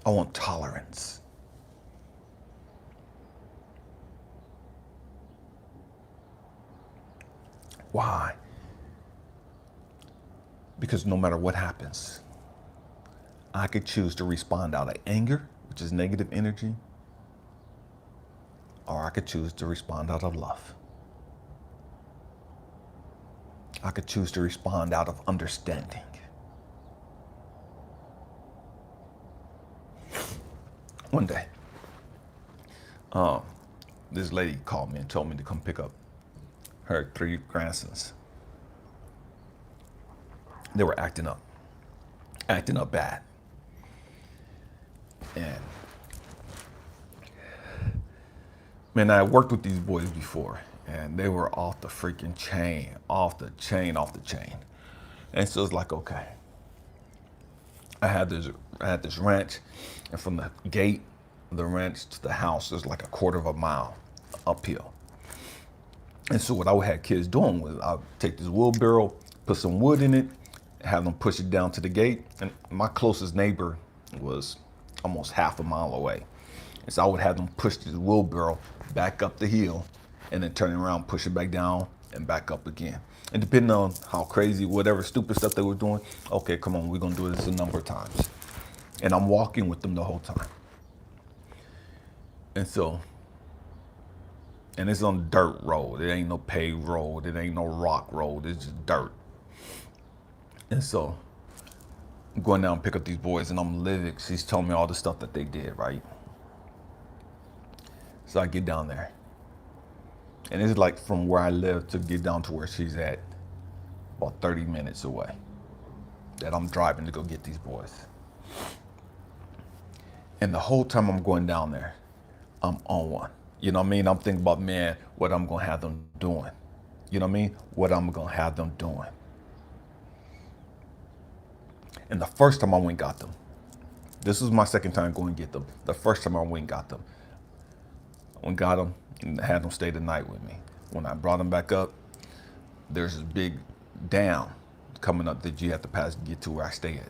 S1: I want tolerance. Why? Because no matter what happens, I could choose to respond out of anger, which is negative energy, or I could choose to respond out of love. I could choose to respond out of understanding. One day, this lady called me and told me to come pick up her 3 grandsons. They were acting up bad. And man, I worked with these boys before, and they were off the freaking chain, off the chain. And so it's like, okay, I had this ranch, and from the gate of the ranch to the house, there's like a quarter of a mile uphill. And so what I would have kids doing was I'd take this wheelbarrow, put some wood in it, have them push it down to the gate. And my closest neighbor was almost half a mile away. And so I would have them push this wheelbarrow back up the hill and then turn it around, push it back down and back up again. And depending on how crazy, whatever stupid stuff they were doing, okay, come on, we're gonna do this a number of times. And I'm walking with them the whole time. And so, and it's on dirt road. It ain't no paved road. It ain't no rock road. It's just dirt. And so I'm going down and pick up these boys, and I'm livid. She's telling me all the stuff that they did, right? So I get down there. And it's like from where I live to get down to where she's at, about 30 minutes away, that I'm driving to go get these boys. And the whole time I'm going down there, I'm on one. You know what I mean? I'm thinking about, man, what I'm gonna have them doing. You know what I mean? What I'm gonna have them doing. And the first time I went and got them, this was my second time going to get them. The first time I went and got them, I went and got them and had them stay the night with me. When I brought them back up, there's this big dam coming up that you have to pass to get to where I stay at.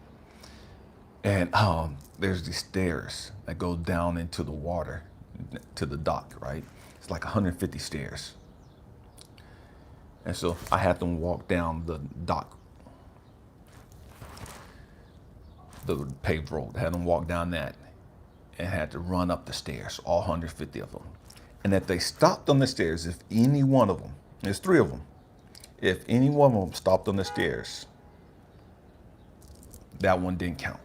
S1: And there's these stairs that go down into the water, to the dock, right? It's like 150 stairs. And so I had them walk down the dock, the paved road, had them walk down that and had to run up the stairs, all 150 of them. And if they stopped on the stairs, if any one of them, there's 3 of them, if any one of them stopped on the stairs, that one didn't count.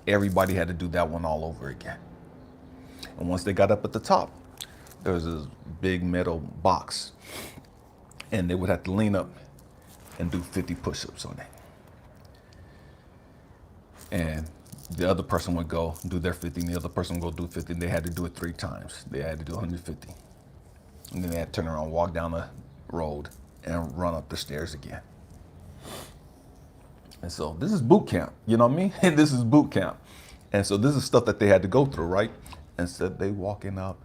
S1: Everybody had to do that one all over again. And once they got up at the top, there was this big metal box, and they would have to lean up and do 50 push-ups on it. And the other person would go do their 50, and the other person would go do 50, and they had to do it 3 times. They had to do 150. And then they had to turn around, walk down the road, and run up the stairs again. And so this is boot camp, you know what I mean? And this is boot camp. And so this is stuff that they had to go through, right? And so they walking up,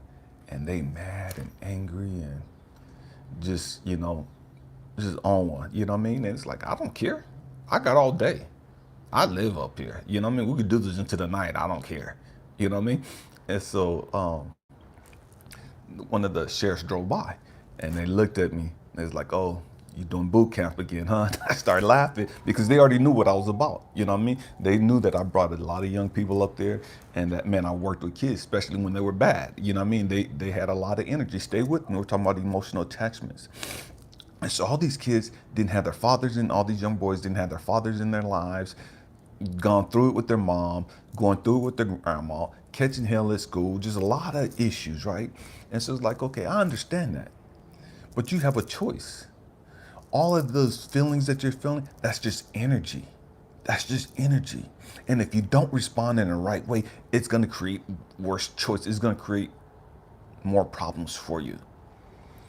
S1: and they mad and angry and just, you know, just on one, you know what I mean? And it's like, I don't care. I got all day. I live up here. You know what I mean? We could do this into the night. I don't care. You know what I mean? And so one of the sheriffs drove by, and they looked at me. And it's like, oh, you doing boot camp again, huh? I started laughing because they already knew what I was about. You know what I mean? They knew that I brought a lot of young people up there, and that, man, I worked with kids, especially when they were bad. You know what I mean? They had a lot of energy. Stay with me. We're talking about emotional attachments. And so all these kids didn't have their fathers in, all these young boys didn't have their fathers in their lives, gone through it with their mom, going through it with their grandma, catching hell at school, just a lot of issues, right? And so it's like, okay, I understand that, but you have a choice. All of those feelings that you're feeling, that's just energy. That's just energy. And if you don't respond in the right way, it's gonna create worse choices. It's gonna create more problems for you.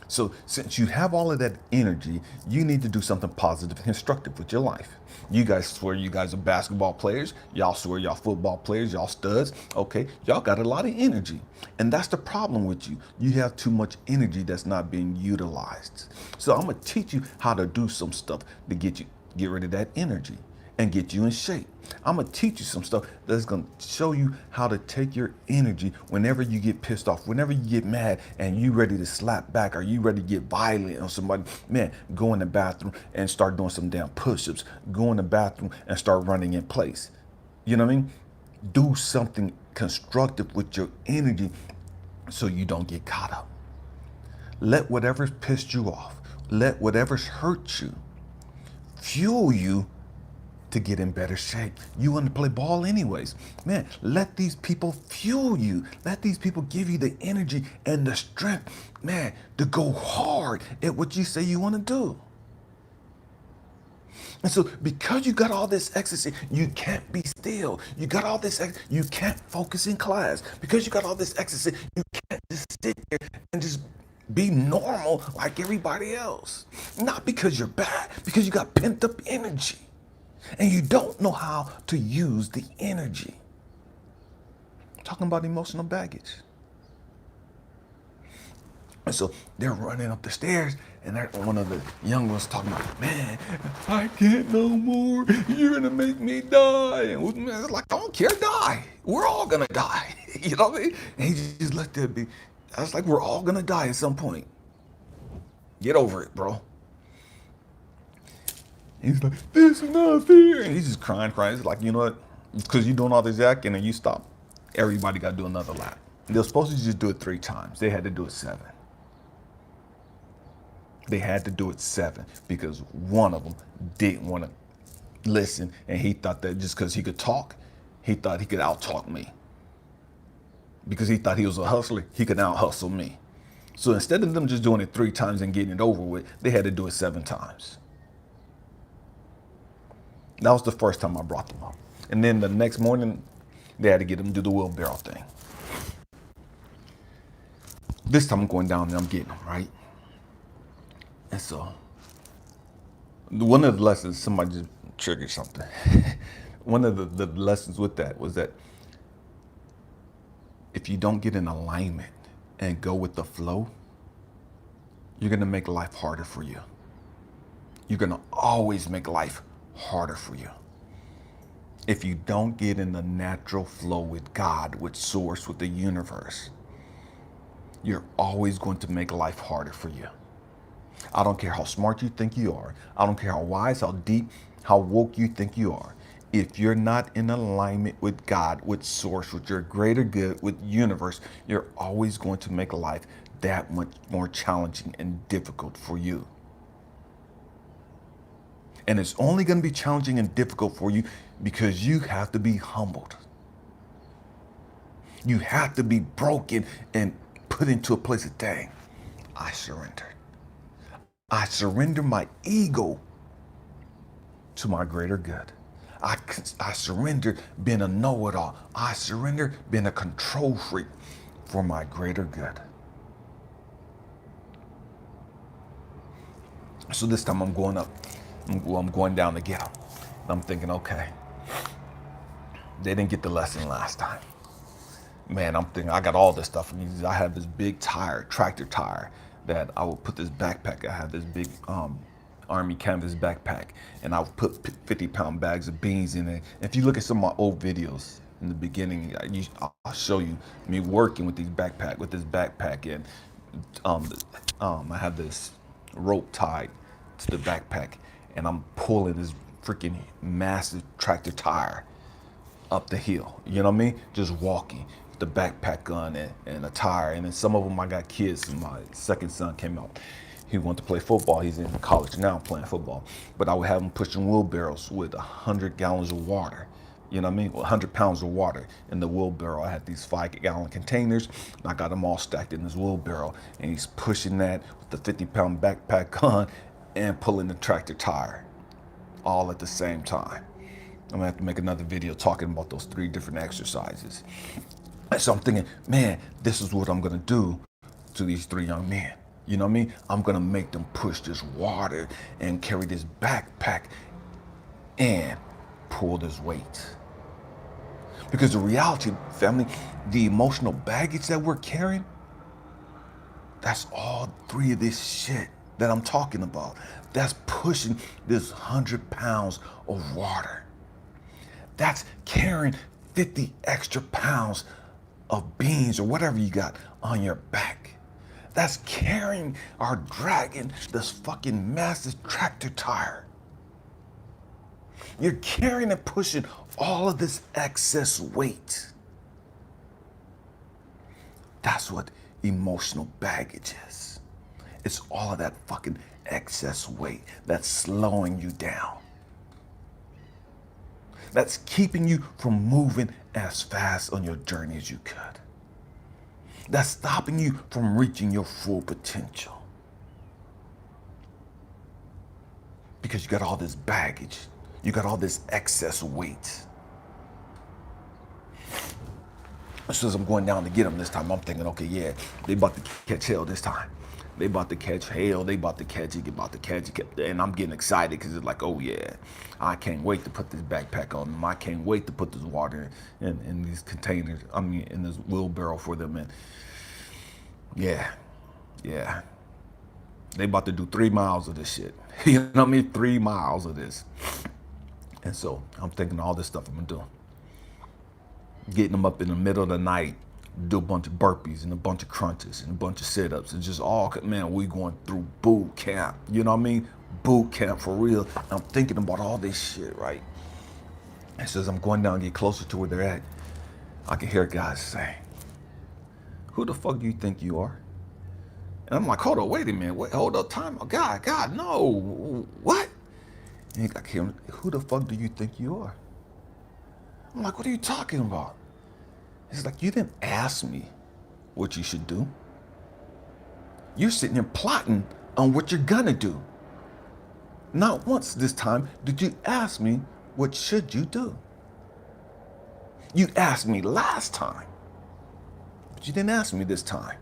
S1: So since you have all of that energy, you need to do something positive and constructive with your life. You guys swear you guys are basketball players. Y'all swear y'all football players, y'all studs. Okay, y'all got a lot of energy. And that's the problem with you. You have too much energy that's not being utilized. So I'm gonna teach you how to do some stuff to get rid of that energy. and get you in shape. I'm gonna teach you some stuff that's gonna show you how to take your energy whenever you get pissed off, whenever you get mad and you ready to slap back or you ready to get violent on somebody. Man, go in the bathroom and start doing some damn push-ups. Go in the bathroom and start running in place. You know what I mean? Do something constructive with your energy so you don't get caught up. Let whatever's pissed you off, let whatever's hurt you, fuel you to get in better shape. You want to play ball anyways. Man, let these people fuel you. Let these people give you the energy and the strength, man, to go hard at what you say you want to do. And so because you got all this ecstasy, you can't be still. You got all this, you can't focus in class. Because you got all this ecstasy, you can't just sit there and just be normal like everybody else. Not because you're bad, because you got pent up energy. And you don't know how to use the energy. I'm talking about emotional baggage. And so they're running up the stairs, and one of the young ones talking about, man, I can't no more. You're gonna make me die. And man's like, I don't care, die. We're all gonna die. You know what I mean? And he just let that be. I was like, we're all gonna die at some point. Get over it, bro. He's like, this is not fair. And he's just crying. He's like, you know what? Because you're doing all this yakking and you stop. Everybody got to do another lap. They're supposed to just do it 3 times. They had to do it 7. They had to do it 7 because one of them didn't want to listen. And he thought that just because he could talk, he thought he could out-talk me. Because he thought he was a hustler, he could out-hustle me. So instead of them just doing it 3 times and getting it over with, they had to do it 7 times. That was the first time I brought them up. And then the next morning, they had to get them to do the wheelbarrow thing. This time I'm going down and I'm getting them, right? And so, one of the lessons, somebody just triggered something. One of the lessons with that was that if you don't get in alignment and go with the flow, you're gonna make life harder for you. You're gonna always make life harder for you. If you don't get in the natural flow with God, with source, with the universe, you're always going to make life harder for you. I don't care how smart you think you are. I don't care how wise, how deep, how woke you think you are. If you're not in alignment with God, with source, with your greater good, with universe, you're always going to make life that much more challenging and difficult for you. And it's only going to be challenging and difficult for you because you have to be humbled. You have to be broken and put into a place of, dang, I surrendered. I surrender my ego to my greater good. I surrender being a know-it-all. I surrender being a control freak for my greater good. So this time I'm going up. I'm going down to get them. I'm thinking, okay, they didn't get the lesson last time. Man, I'm thinking, I got all this stuff. I have this big tire, tractor tire, that I would put this backpack. I have this big Army canvas backpack, and I would put 50-pound bags of beans in it. If you look at some of my old videos in the beginning, I'll show you me working with this backpack, and I have this rope tied to the backpack, and I'm pulling this freaking massive tractor tire up the hill. You know what I mean? Just walking with the backpack on and a tire. And then some of them, I got kids. My second son came out. He wanted to play football. He's in college now playing football. But I would have him pushing wheelbarrows with 100 gallons of water. You know what I mean? 100 pounds of water in the wheelbarrow. I had these 5-gallon containers. And I got them all stacked in this wheelbarrow. And he's pushing that with the 50-pound backpack on and pulling the tractor tire all at the same time. I'm gonna have to make another video talking about those 3 different exercises. And so I'm thinking, man, this is what I'm gonna do to these 3 young men. You know what I mean? I'm gonna make them push this water and carry this backpack and pull this weight. Because the reality, family, the emotional baggage that we're carrying, that's all 3 of this shit that I'm talking about. That's pushing this 100 pounds of water. That's carrying 50 extra pounds of beans or whatever you got on your back. That's carrying or dragging this fucking massive tractor tire. You're carrying and pushing all of this excess weight. That's what emotional baggage is. It's all of that fucking excess weight that's slowing you down. That's keeping you from moving as fast on your journey as you could. That's stopping you from reaching your full potential. Because you got all this baggage. You got all this excess weight. As soon as I'm going down to get them this time, I'm thinking, okay, yeah, they about to catch hell this time. They about to catch hell. They about to catch it. About to catch it. And I'm getting excited because it's like, oh yeah, I can't wait to put this backpack on them. I can't wait to put this water in these containers. I mean, in this wheelbarrow for them. And yeah. They about to do 3 miles of this shit. You know what I mean? 3 miles of this. And so I'm thinking all this stuff I'm gonna do. Getting them up in the middle of the night, do a bunch of burpees and a bunch of crunches and a bunch of sit-ups. It's just all, man, we going through boot camp. You know what I mean? Boot camp for real. And I'm thinking about all this shit, right? And so as I'm going down and get closer to where they're at, I can hear guys say, who the fuck do you think you are? And I'm like, hold on, wait a minute. Wait, hold up, time. Oh, God, no. What? And I hear him, who the fuck do you think you are? I'm like, what are you talking about? He's like, you didn't ask me what you should do. You're sitting here plotting on what you're gonna do. Not once this time did you ask me what should you do. You asked me last time, but you didn't ask me this time.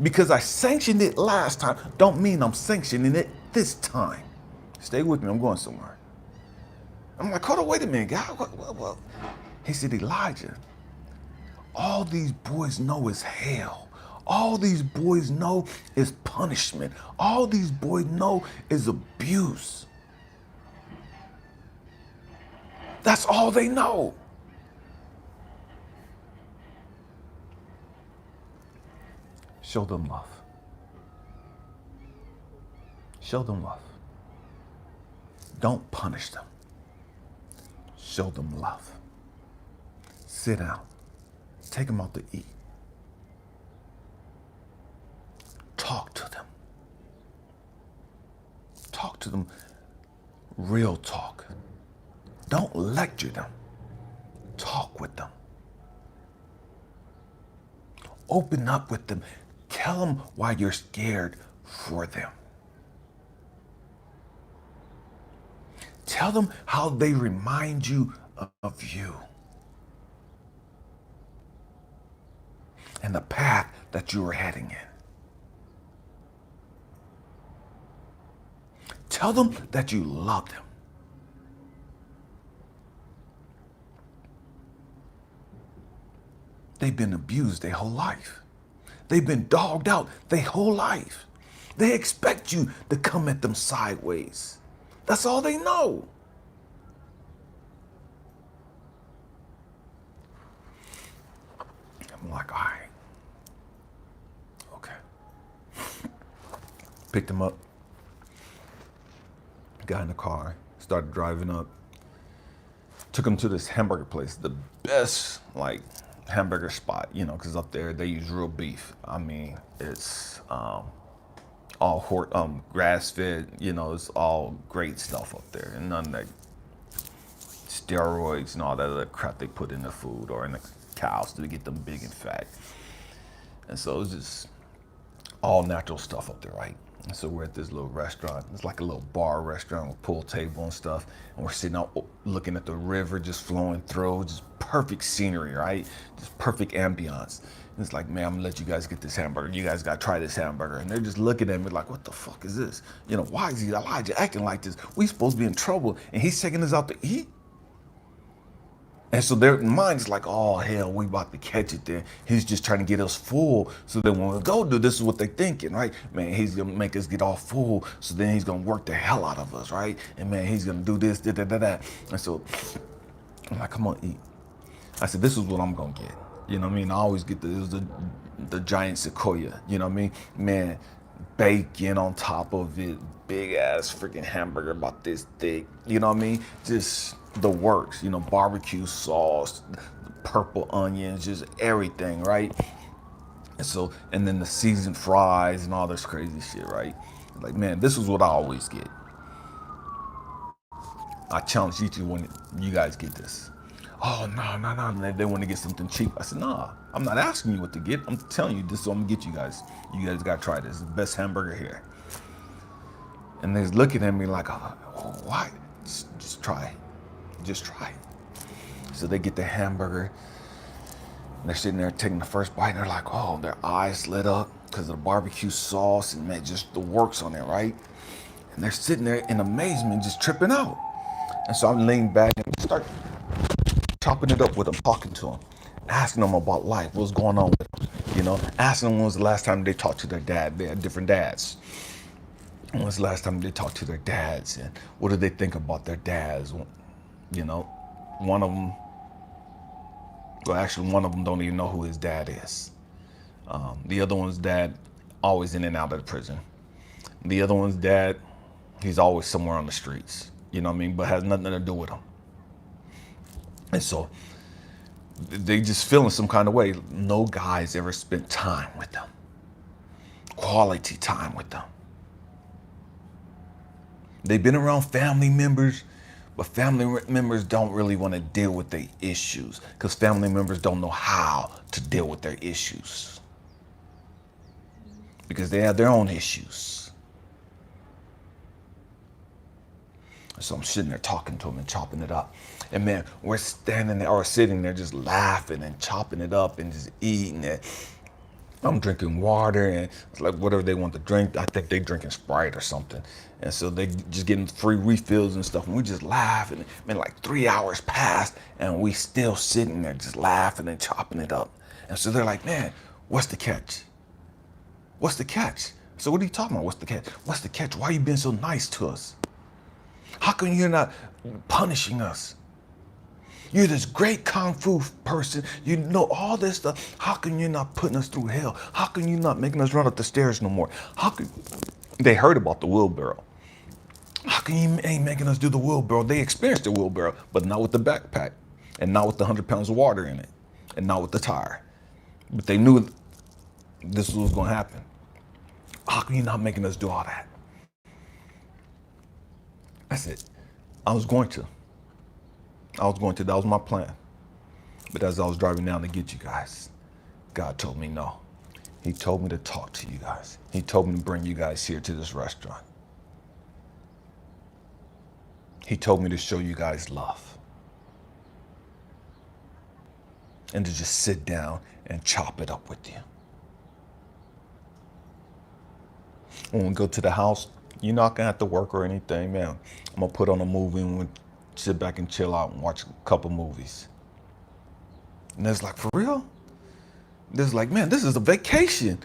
S1: Because I sanctioned it last time, don't mean I'm sanctioning it this time. Stay with me, I'm going somewhere. I'm like, hold on, wait a minute, God. What? He said, Elijah, all these boys know is hell. All these boys know is punishment. All these boys know is abuse. That's all they know. Show them love. Show them love. Don't punish them. Show them love. Sit down. Take them out to eat. Talk to them. Talk to them real talk. Don't lecture them. Talk with them. Open up with them. Tell them why you're scared for them. Tell them how they remind you of you and the path that you are heading in. Tell them that you love them. They've been abused their whole life. They've been dogged out their whole life. They expect you to come at them sideways. That's all they know. I'm like, all right. Okay. Picked him up. Got in the car. Started driving up. Took him to this hamburger place. The best, hamburger spot, because up there they use real beef. I mean, it's all grass-fed, it's all great stuff up there, and none of that steroids and all that other crap they put in the food or in the cows to get them big and fat. And so it's just all natural stuff up there, right? And so we're at this little restaurant. It's like a little bar restaurant with pool table and stuff. And we're sitting out looking at the river just flowing through, just perfect scenery, right? Just perfect ambiance. And it's like, man, I'm gonna let you guys get this hamburger. You guys gotta try this hamburger. And they're just looking at me like, what the fuck is this? Why is Elijah acting like this? We supposed to be in trouble and he's taking us out to eat? And so their mind is like, oh hell, we about to catch it there. He's just trying to get us full. So then when we go do this is what they're thinking, right? Man, he's gonna make us get all full. So then he's gonna work the hell out of us, right? And man, he's gonna do this, da da da da. And so I'm like, come on, eat. I said, this is what I'm gonna get. You know what I mean? I always get the giant sequoia. You know what I mean? Man, bacon on top of it, big ass freaking hamburger about this thick. You know what I mean? Just the works. You know, barbecue sauce, purple onions, just everything, right? And so, and then the seasoned fries and all this crazy shit, right? Like, man, this is what I always get. I challenge each of you when you guys get this. Oh, no. They want to get something cheap. I said, nah, I'm not asking you what to get. I'm telling you, this is what I'm going to get you guys. You guys got to try this. It's the best hamburger here. And they're looking at me like, oh, why? Just try it. Just try it. So they get the hamburger. And they're sitting there taking the first bite. And they're like, oh, their eyes lit up because of the barbecue sauce and man, just the works on it, right? And they're sitting there in amazement, just tripping out. And so I'm laying back and start chopping it up with them, talking to them, asking them about life, what's going on with them, you know, asking them when was the last time they talked to their dad. They had different dads. When was the last time they talked to their dads and what did they think about their dads? You know, one of them, well, actually one of them don't even know who his dad is. The other one's dad, always in and out of the prison. The other one's dad, he's always somewhere on the streets, you know what I mean, but has nothing to do with him. And so they just feeling some kind of way. No guy's ever spent time with them, quality time with them. They've been around family members, but family members don't really want to deal with their issues because family members don't know how to deal with their issues because they have their own issues. So I'm sitting there talking to them and chopping it up. And man, we're standing there or sitting there just laughing and chopping it up and just eating it. I'm drinking water and it's like whatever they want to drink. I think they drinking Sprite or something. And so they just getting free refills and stuff. And we just laughing. Man, like 3 hours passed and we still sitting there just laughing and chopping it up. And so they're like, man, what's the catch? What's the catch? So what are you talking about? What's the catch? What's the catch? Why are you being so nice to us? How come you're not punishing us? You're this great Kung Fu person. You know all this stuff. How come you're not putting us through hell? How come you're not making us run up the stairs no more? How come they heard about the wheelbarrow? How come you ain't making us do the wheelbarrow? They experienced the wheelbarrow, but not with the backpack and not with the 100 pounds of water in it and not with the tire. But they knew this was going to happen. How come you not making us do all that? I said, I was going to. That was my plan. But as I was driving down to get you guys, God told me no. He told me to talk to you guys. He told me to bring you guys here to this restaurant. He told me to show you guys love. And to just sit down and chop it up with you. When we go to the house, you're not gonna have to work or anything, man. I'm gonna put on a movie and we'll sit back and chill out and watch a couple movies. And it's like, for real? There's like, man, this is a vacation.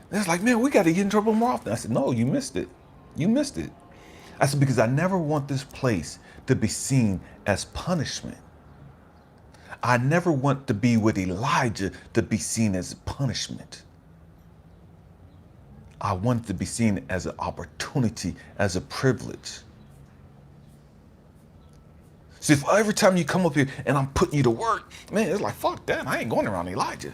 S1: There's like, man, we got to get in trouble more often. I said, no, you missed it. You missed it. I said, because I never want this place to be seen as punishment. I never want to be with Elijah to be seen as punishment. I want it to be seen as an opportunity, as a privilege. See, if every time you come up here and I'm putting you to work, man, it's like, fuck that. I ain't going around Elijah.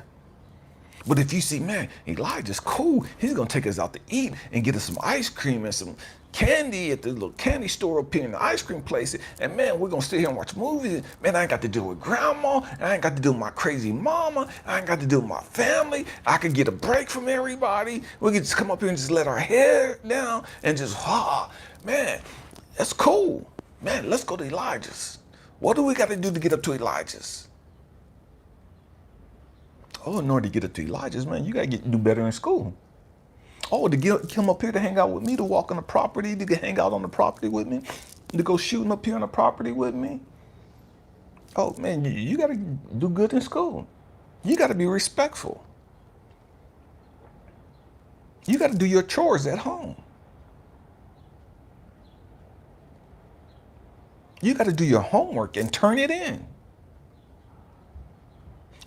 S1: But if you see, man, Elijah's cool. He's going to take us out to eat and get us some ice cream and some candy at the little candy store up here in the ice cream place. And man, we're going to sit here and watch movies. Man, I ain't got to deal with grandma. I ain't got to deal with my crazy mama. I ain't got to deal with my family. I could get a break from everybody. We could just come up here and just let our hair down and just, man, that's cool. Man, let's go to Elijah's. What do we got to do to get up to Elijah's? Oh, in order to get up to Elijah's, man, you got to do better in school. Oh, to come up here to hang out with me, to walk on the property, to hang out on the property with me, to go shooting up here on the property with me. Oh man, you got to do good in school. You got to be respectful. You got to do your chores at home. You got to do your homework and turn it in.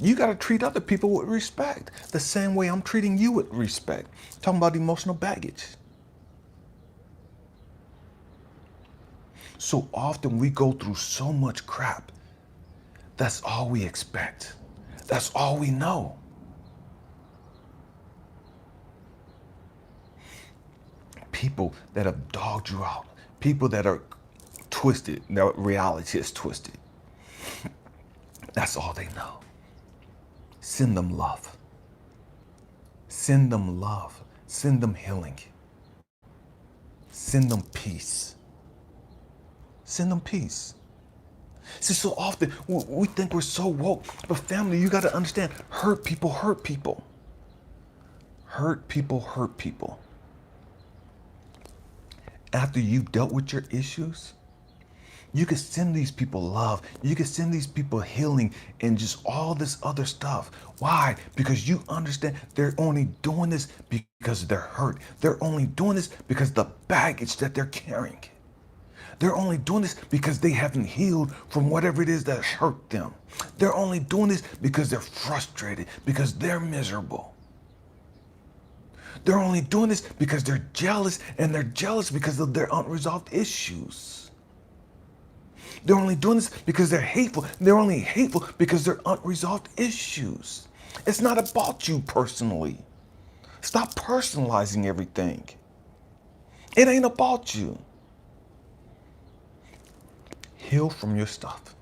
S1: You got to treat other people with respect, the same way I'm treating you with respect. Talking about emotional baggage. So often we go through so much crap. That's all we expect. That's all we know. People that have dogged you out, people that are twisted, their reality is twisted. That's all they know. Send them love. Send them love. Send them healing. Send them peace. Send them peace. See, so often we think we're so woke, but family, you got to understand, hurt people hurt people. Hurt people hurt people. After you've dealt with your issues, you can send these people love. You can send these people healing and just all this other stuff. Why? Because you understand they're only doing this because they're hurt. They're only doing this because the baggage that they're carrying. They're only doing this because they haven't healed from whatever it is that hurt them. They're only doing this because they're frustrated, because they're miserable. They're only doing this because they're jealous, and they're jealous because of their unresolved issues. They're only doing this because they're hateful. They're only hateful because they're unresolved issues. It's not about you personally. Stop personalizing everything. It ain't about you. Heal from your stuff.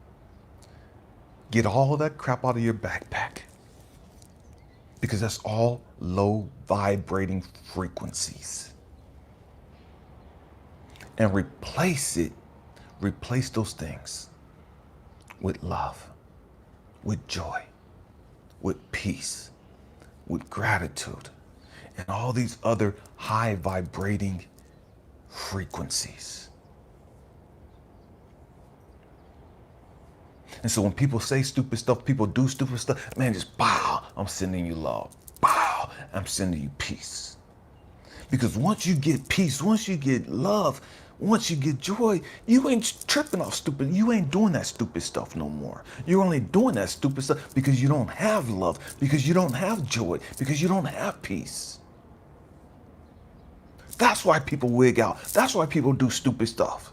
S1: Get all of that crap out of your backpack. Because that's all low vibrating frequencies. And replace those things with love, with joy, with peace, with gratitude, and all these other high vibrating frequencies. And so when people say stupid stuff, people do stupid stuff, man, just bow, I'm sending you love. Bow, I'm sending you peace. Because once you get peace, once you get love, once you get joy, you ain't tripping off stupid. You ain't doing that stupid stuff no more. You're only doing that stupid stuff because you don't have love, because you don't have joy, because you don't have peace. That's why people wig out. That's why people do stupid stuff.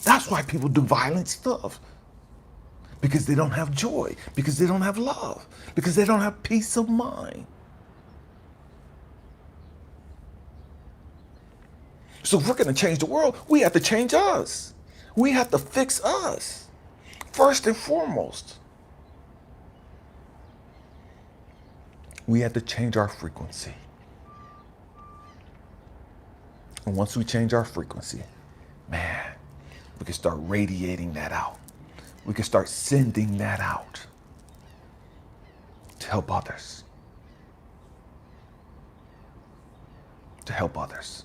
S1: That's why people do violent stuff. Because they don't have joy, because they don't have love, because they don't have peace of mind. So if we're going to change the world, we have to change us. We have to fix us, first and foremost. We have to change our frequency. And once we change our frequency, man, we can start radiating that out. We can start sending that out to help others. To help others.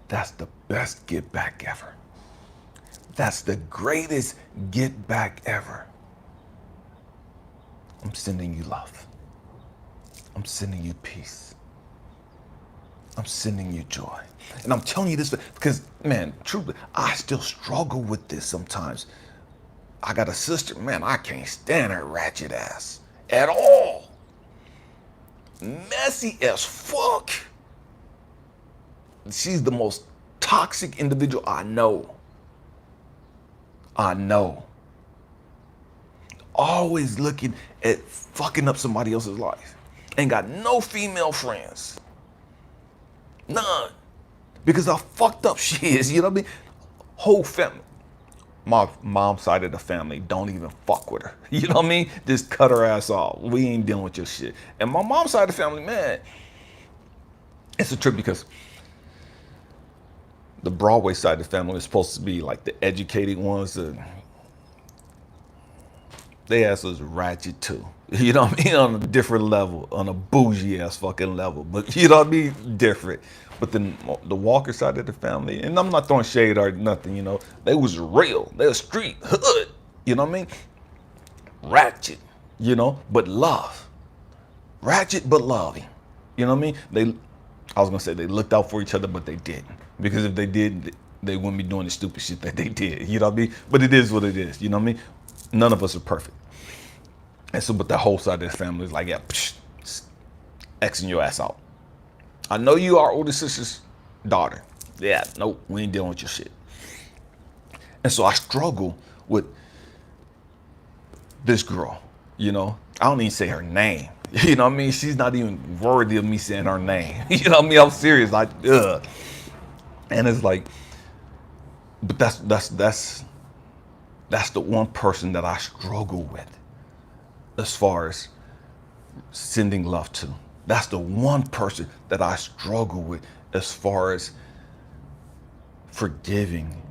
S1: That's the best get back ever. That's the greatest get back ever. I'm sending you love. I'm sending you peace. I'm sending you joy. And I'm telling you this because, man, truly, I still struggle with this sometimes. I got a sister, man, I can't stand her ratchet ass at all. Messy as fuck. She's the most toxic individual I know. Always looking at fucking up somebody else's life. Ain't got no female friends. None. Because how fucked up she is, you know what I mean? Whole family. My mom's side of the family don't even fuck with her. You know what I mean? Just cut her ass off. We ain't dealing with your shit. And my mom's side of the family, man, it's a trip because the Broadway side of the family is supposed to be like the educated ones. They ass was ratchet too. You know what I mean? On a different level, on a bougie ass fucking level. But you know what I mean? Different. But then the Walker side of the family, and I'm not throwing shade or nothing, you know, they was real. They was street hood. You know what I mean? Ratchet, you know, but love. Ratchet but loving. You know what I mean? I was gonna say they looked out for each other, but they didn't. Because if they did, they wouldn't be doing the stupid shit that they did. You know what I mean? But it is what it is. You know what I mean? None of us are perfect. And so, but the whole side of the family is like, yeah, Xing your ass out. I know you are older sister's daughter. Yeah, nope, we ain't dealing with your shit. And so I struggle with this girl, you know. I don't even say her name. You know what I mean? She's not even worthy of me saying her name. You know what I mean? I'm serious. Like, ugh. And it's like, but that's the one person that I struggle with as far as sending love to. That's the one person that I struggle with as far as forgiving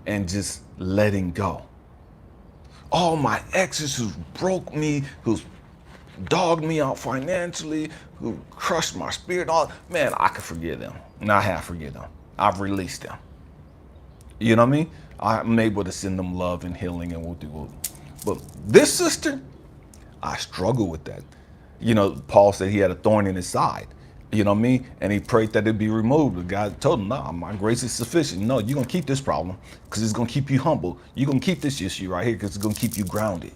S1: and just letting go. All my exes who broke me, who's dogged me out financially, who crushed my spirit, all man, I can forgive them. And I have forgiven them. I've released them. You know what I mean? I'm able to send them love and healing and whoop-de-whoop. But this sister, I struggle with that. You know, Paul said he had a thorn in his side. You know what I mean? And he prayed that it be removed. The guy told him, nah, my grace is sufficient. No, you're going to keep this problem because it's going to keep you humble. You're going to keep this issue right here because it's going to keep you grounded.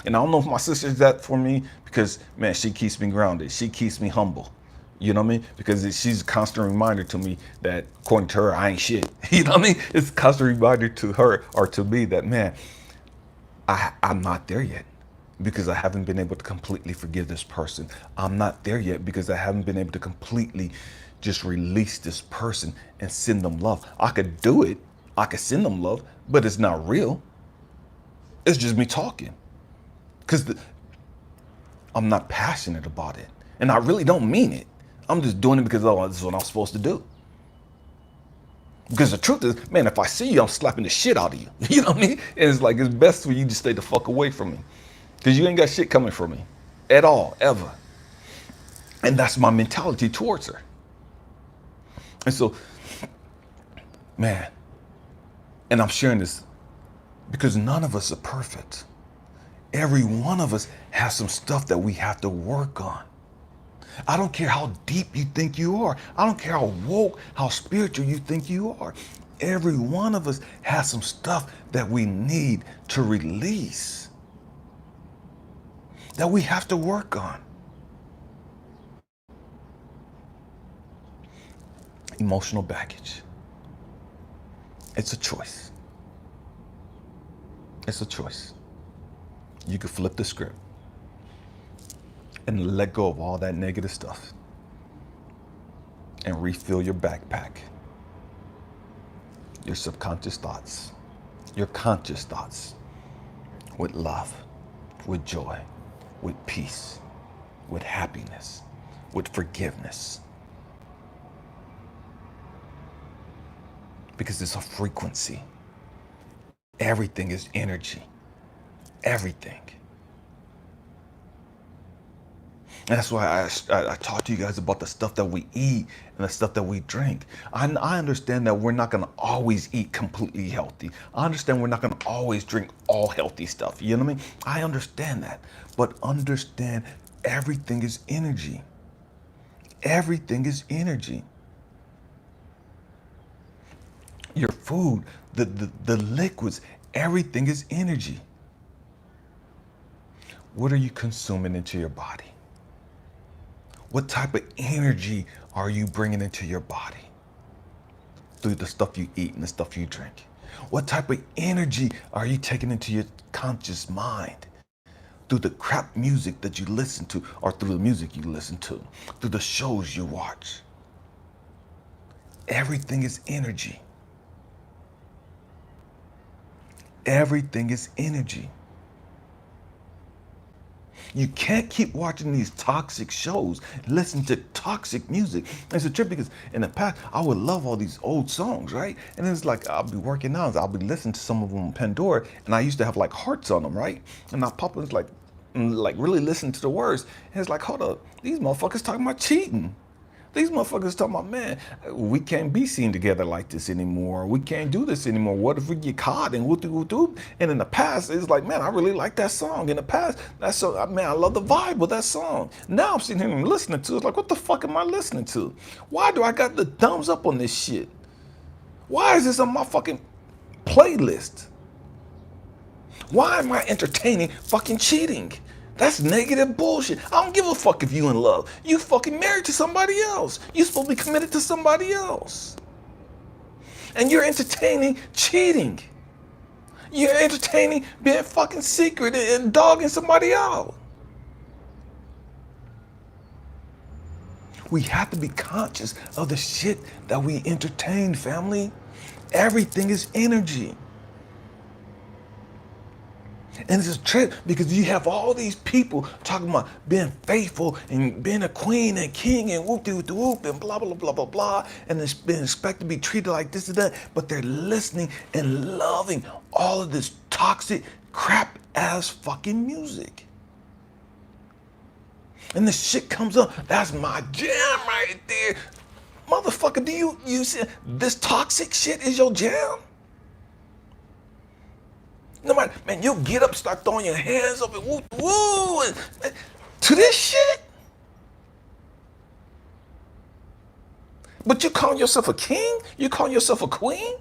S1: And I don't know if my sister's that for me because, man, she keeps me grounded. She keeps me humble. You know what I mean? Because she's a constant reminder to me that, according to her, I ain't shit. You know what I mean? It's a constant reminder to her or to me that, man, I'm not there yet because I haven't been able to completely forgive this person. I'm not there yet because I haven't been able to completely just release this person and send them love. I could do it. I could send them love, but it's not real. It's just me talking because I'm not passionate about it. And I really don't mean it. I'm just doing it because, oh, this is what I'm supposed to do. Because the truth is, man, if I see you, I'm slapping the shit out of you. You know what I mean? And it's like, it's best for you to stay the fuck away from me. Because you ain't got shit coming for me. At all, ever. And that's my mentality towards her. And so, man, and I'm sharing this because none of us are perfect. Every one of us has some stuff that we have to work on. I don't care how deep you think you are. I don't care how woke, how spiritual you think you are. Every one of us has some stuff that we need to release, that we have to work on. Emotional baggage. It's a choice. It's a choice. You could flip the script and let go of all that negative stuff and refill your backpack, your subconscious thoughts, your conscious thoughts with love, with joy, with peace, with happiness, with forgiveness. Because it's a frequency. Everything is energy. Everything. And that's why I talk to you guys about the stuff that we eat and the stuff that we drink. I understand that we're not going to always eat completely healthy. I understand we're not going to always drink all healthy stuff. You know what I mean? I understand that. But understand everything is energy. Everything is energy. Your food, the liquids, everything is energy. What are you consuming into your body? What type of energy are you bringing into your body through the stuff you eat and the stuff you drink? What type of energy are you taking into your conscious mind through the crap music that you listen to, or through the music you listen to, through the shows you watch? Everything is energy. Everything is energy. You can't keep watching these toxic shows, listen to toxic music. It's a trip because in the past, I would love all these old songs, right? And it's like, I'll be working out, I'll be listening to some of them on Pandora, and I used to have like hearts on them, right? And I pop it's like really listen to the words. And it's like, hold up, these motherfuckers talking about cheating. These motherfuckers talking about, man, we can't be seen together like this anymore. We can't do this anymore. What if we get caught and whoop whoop whoop? And in the past, it's like, man, I really like that song. In the past, that song, man, I love the vibe of that song. Now I'm sitting here and listening to it. It's like, what the fuck am I listening to? Why do I got the thumbs up on this shit? Why is this on my fucking playlist? Why am I entertaining fucking cheating? That's negative bullshit. I don't give a fuck if you in love. You fucking married to somebody else. You supposed to be committed to somebody else. And you're entertaining cheating. You're entertaining being fucking secret and dogging somebody out. We have to be conscious of the shit that we entertain, family. Everything is energy. And it's a trip because you have all these people talking about being faithful and being a queen and king and whoop de whoop and blah blah blah blah blah, and it's been expected to be treated like this and that, but they're listening and loving all of this toxic crap ass fucking music. And this shit comes up, that's my jam right there. Motherfucker, do you see this toxic shit is your jam? No matter, man, you'll get up, start throwing your hands up and woo, woo, and to this shit. But you call yourself a king? You call yourself a queen?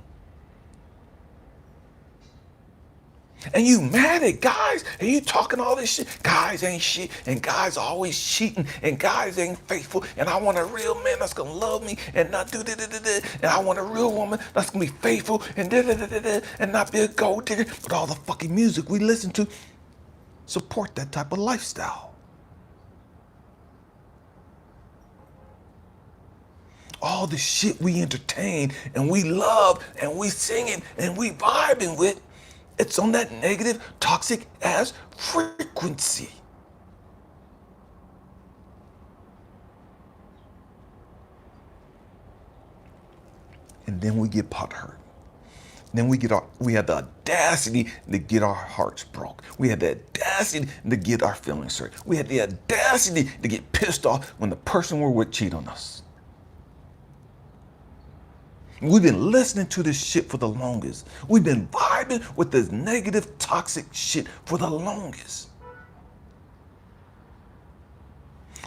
S1: And you mad at guys, and you talking all this shit. Guys ain't shit, and guys always cheating, and guys ain't faithful, and I want a real man that's gonna love me and not do da-da-da-da, and I want a real woman that's gonna be faithful and da-da-da-da-da, and not be a gold digger. But all the fucking music we listen to support that type of lifestyle. All the shit we entertain, and we love, and we singing, and we vibing with, it's on that negative, toxic ass frequency. And then we get butthurt. Then we had the audacity to get our hearts broke. We had the audacity to get our feelings hurt. We had the audacity to get pissed off when the person we're with cheat on us. We've been listening to this shit for the longest. We've been vibing with this negative, toxic shit for the longest.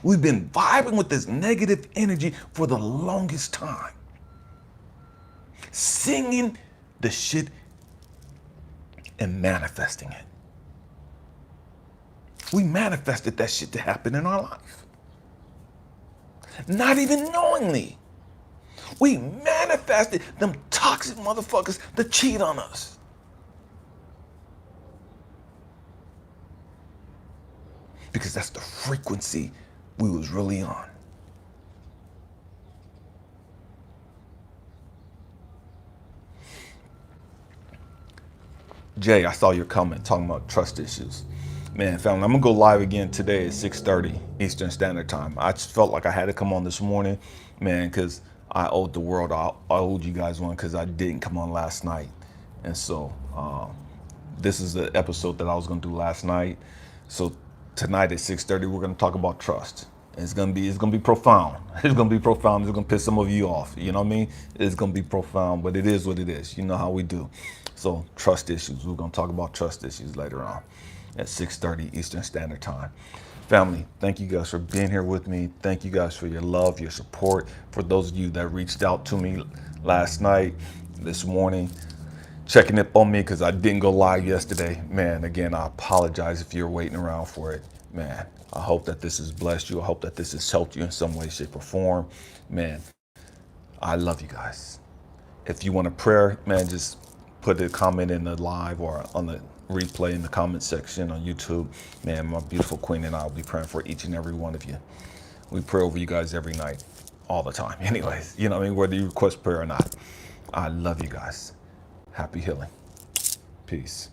S1: We've been vibing with this negative energy for the longest time. Singing the shit and manifesting it. We manifested that shit to happen in our life. Not even knowingly. We manifested them toxic motherfuckers to cheat on us. Because that's the frequency we was really on. Jay, I saw your comment talking about trust issues. Man, family, I'm gonna go live again today at 6:30 Eastern Standard Time. I just felt like I had to come on this morning, man, because I owed the world, I owed you guys one because I didn't come on last night. And so this is the episode that I was gonna do last night. So tonight at 6:30, we're gonna talk about trust. It's gonna be profound. It's gonna be profound. It's gonna piss some of you off. You know what I mean? It's gonna be profound, but it is what it is. You know how we do. So trust issues. We're gonna talk about trust issues later on at 6:30 Eastern Standard Time. Family, thank you guys for being here with me. Thank you guys for your love, your support. For those of you that reached out to me last night, this morning, checking up on me because I didn't go live yesterday. Man, again, I apologize if you're waiting around for it. Man, I hope that this has blessed you. I hope that this has helped you in some way, shape, or form. Man, I love you guys. If you want a prayer, man, just put a comment in the live or on the replay in the comment section on YouTube. Man, my beautiful queen and I will be praying for each and every one of you. We pray over you guys every night, all the time. Anyways, you know what I mean? Whether you request prayer or not. I love you guys. Happy healing. Peace.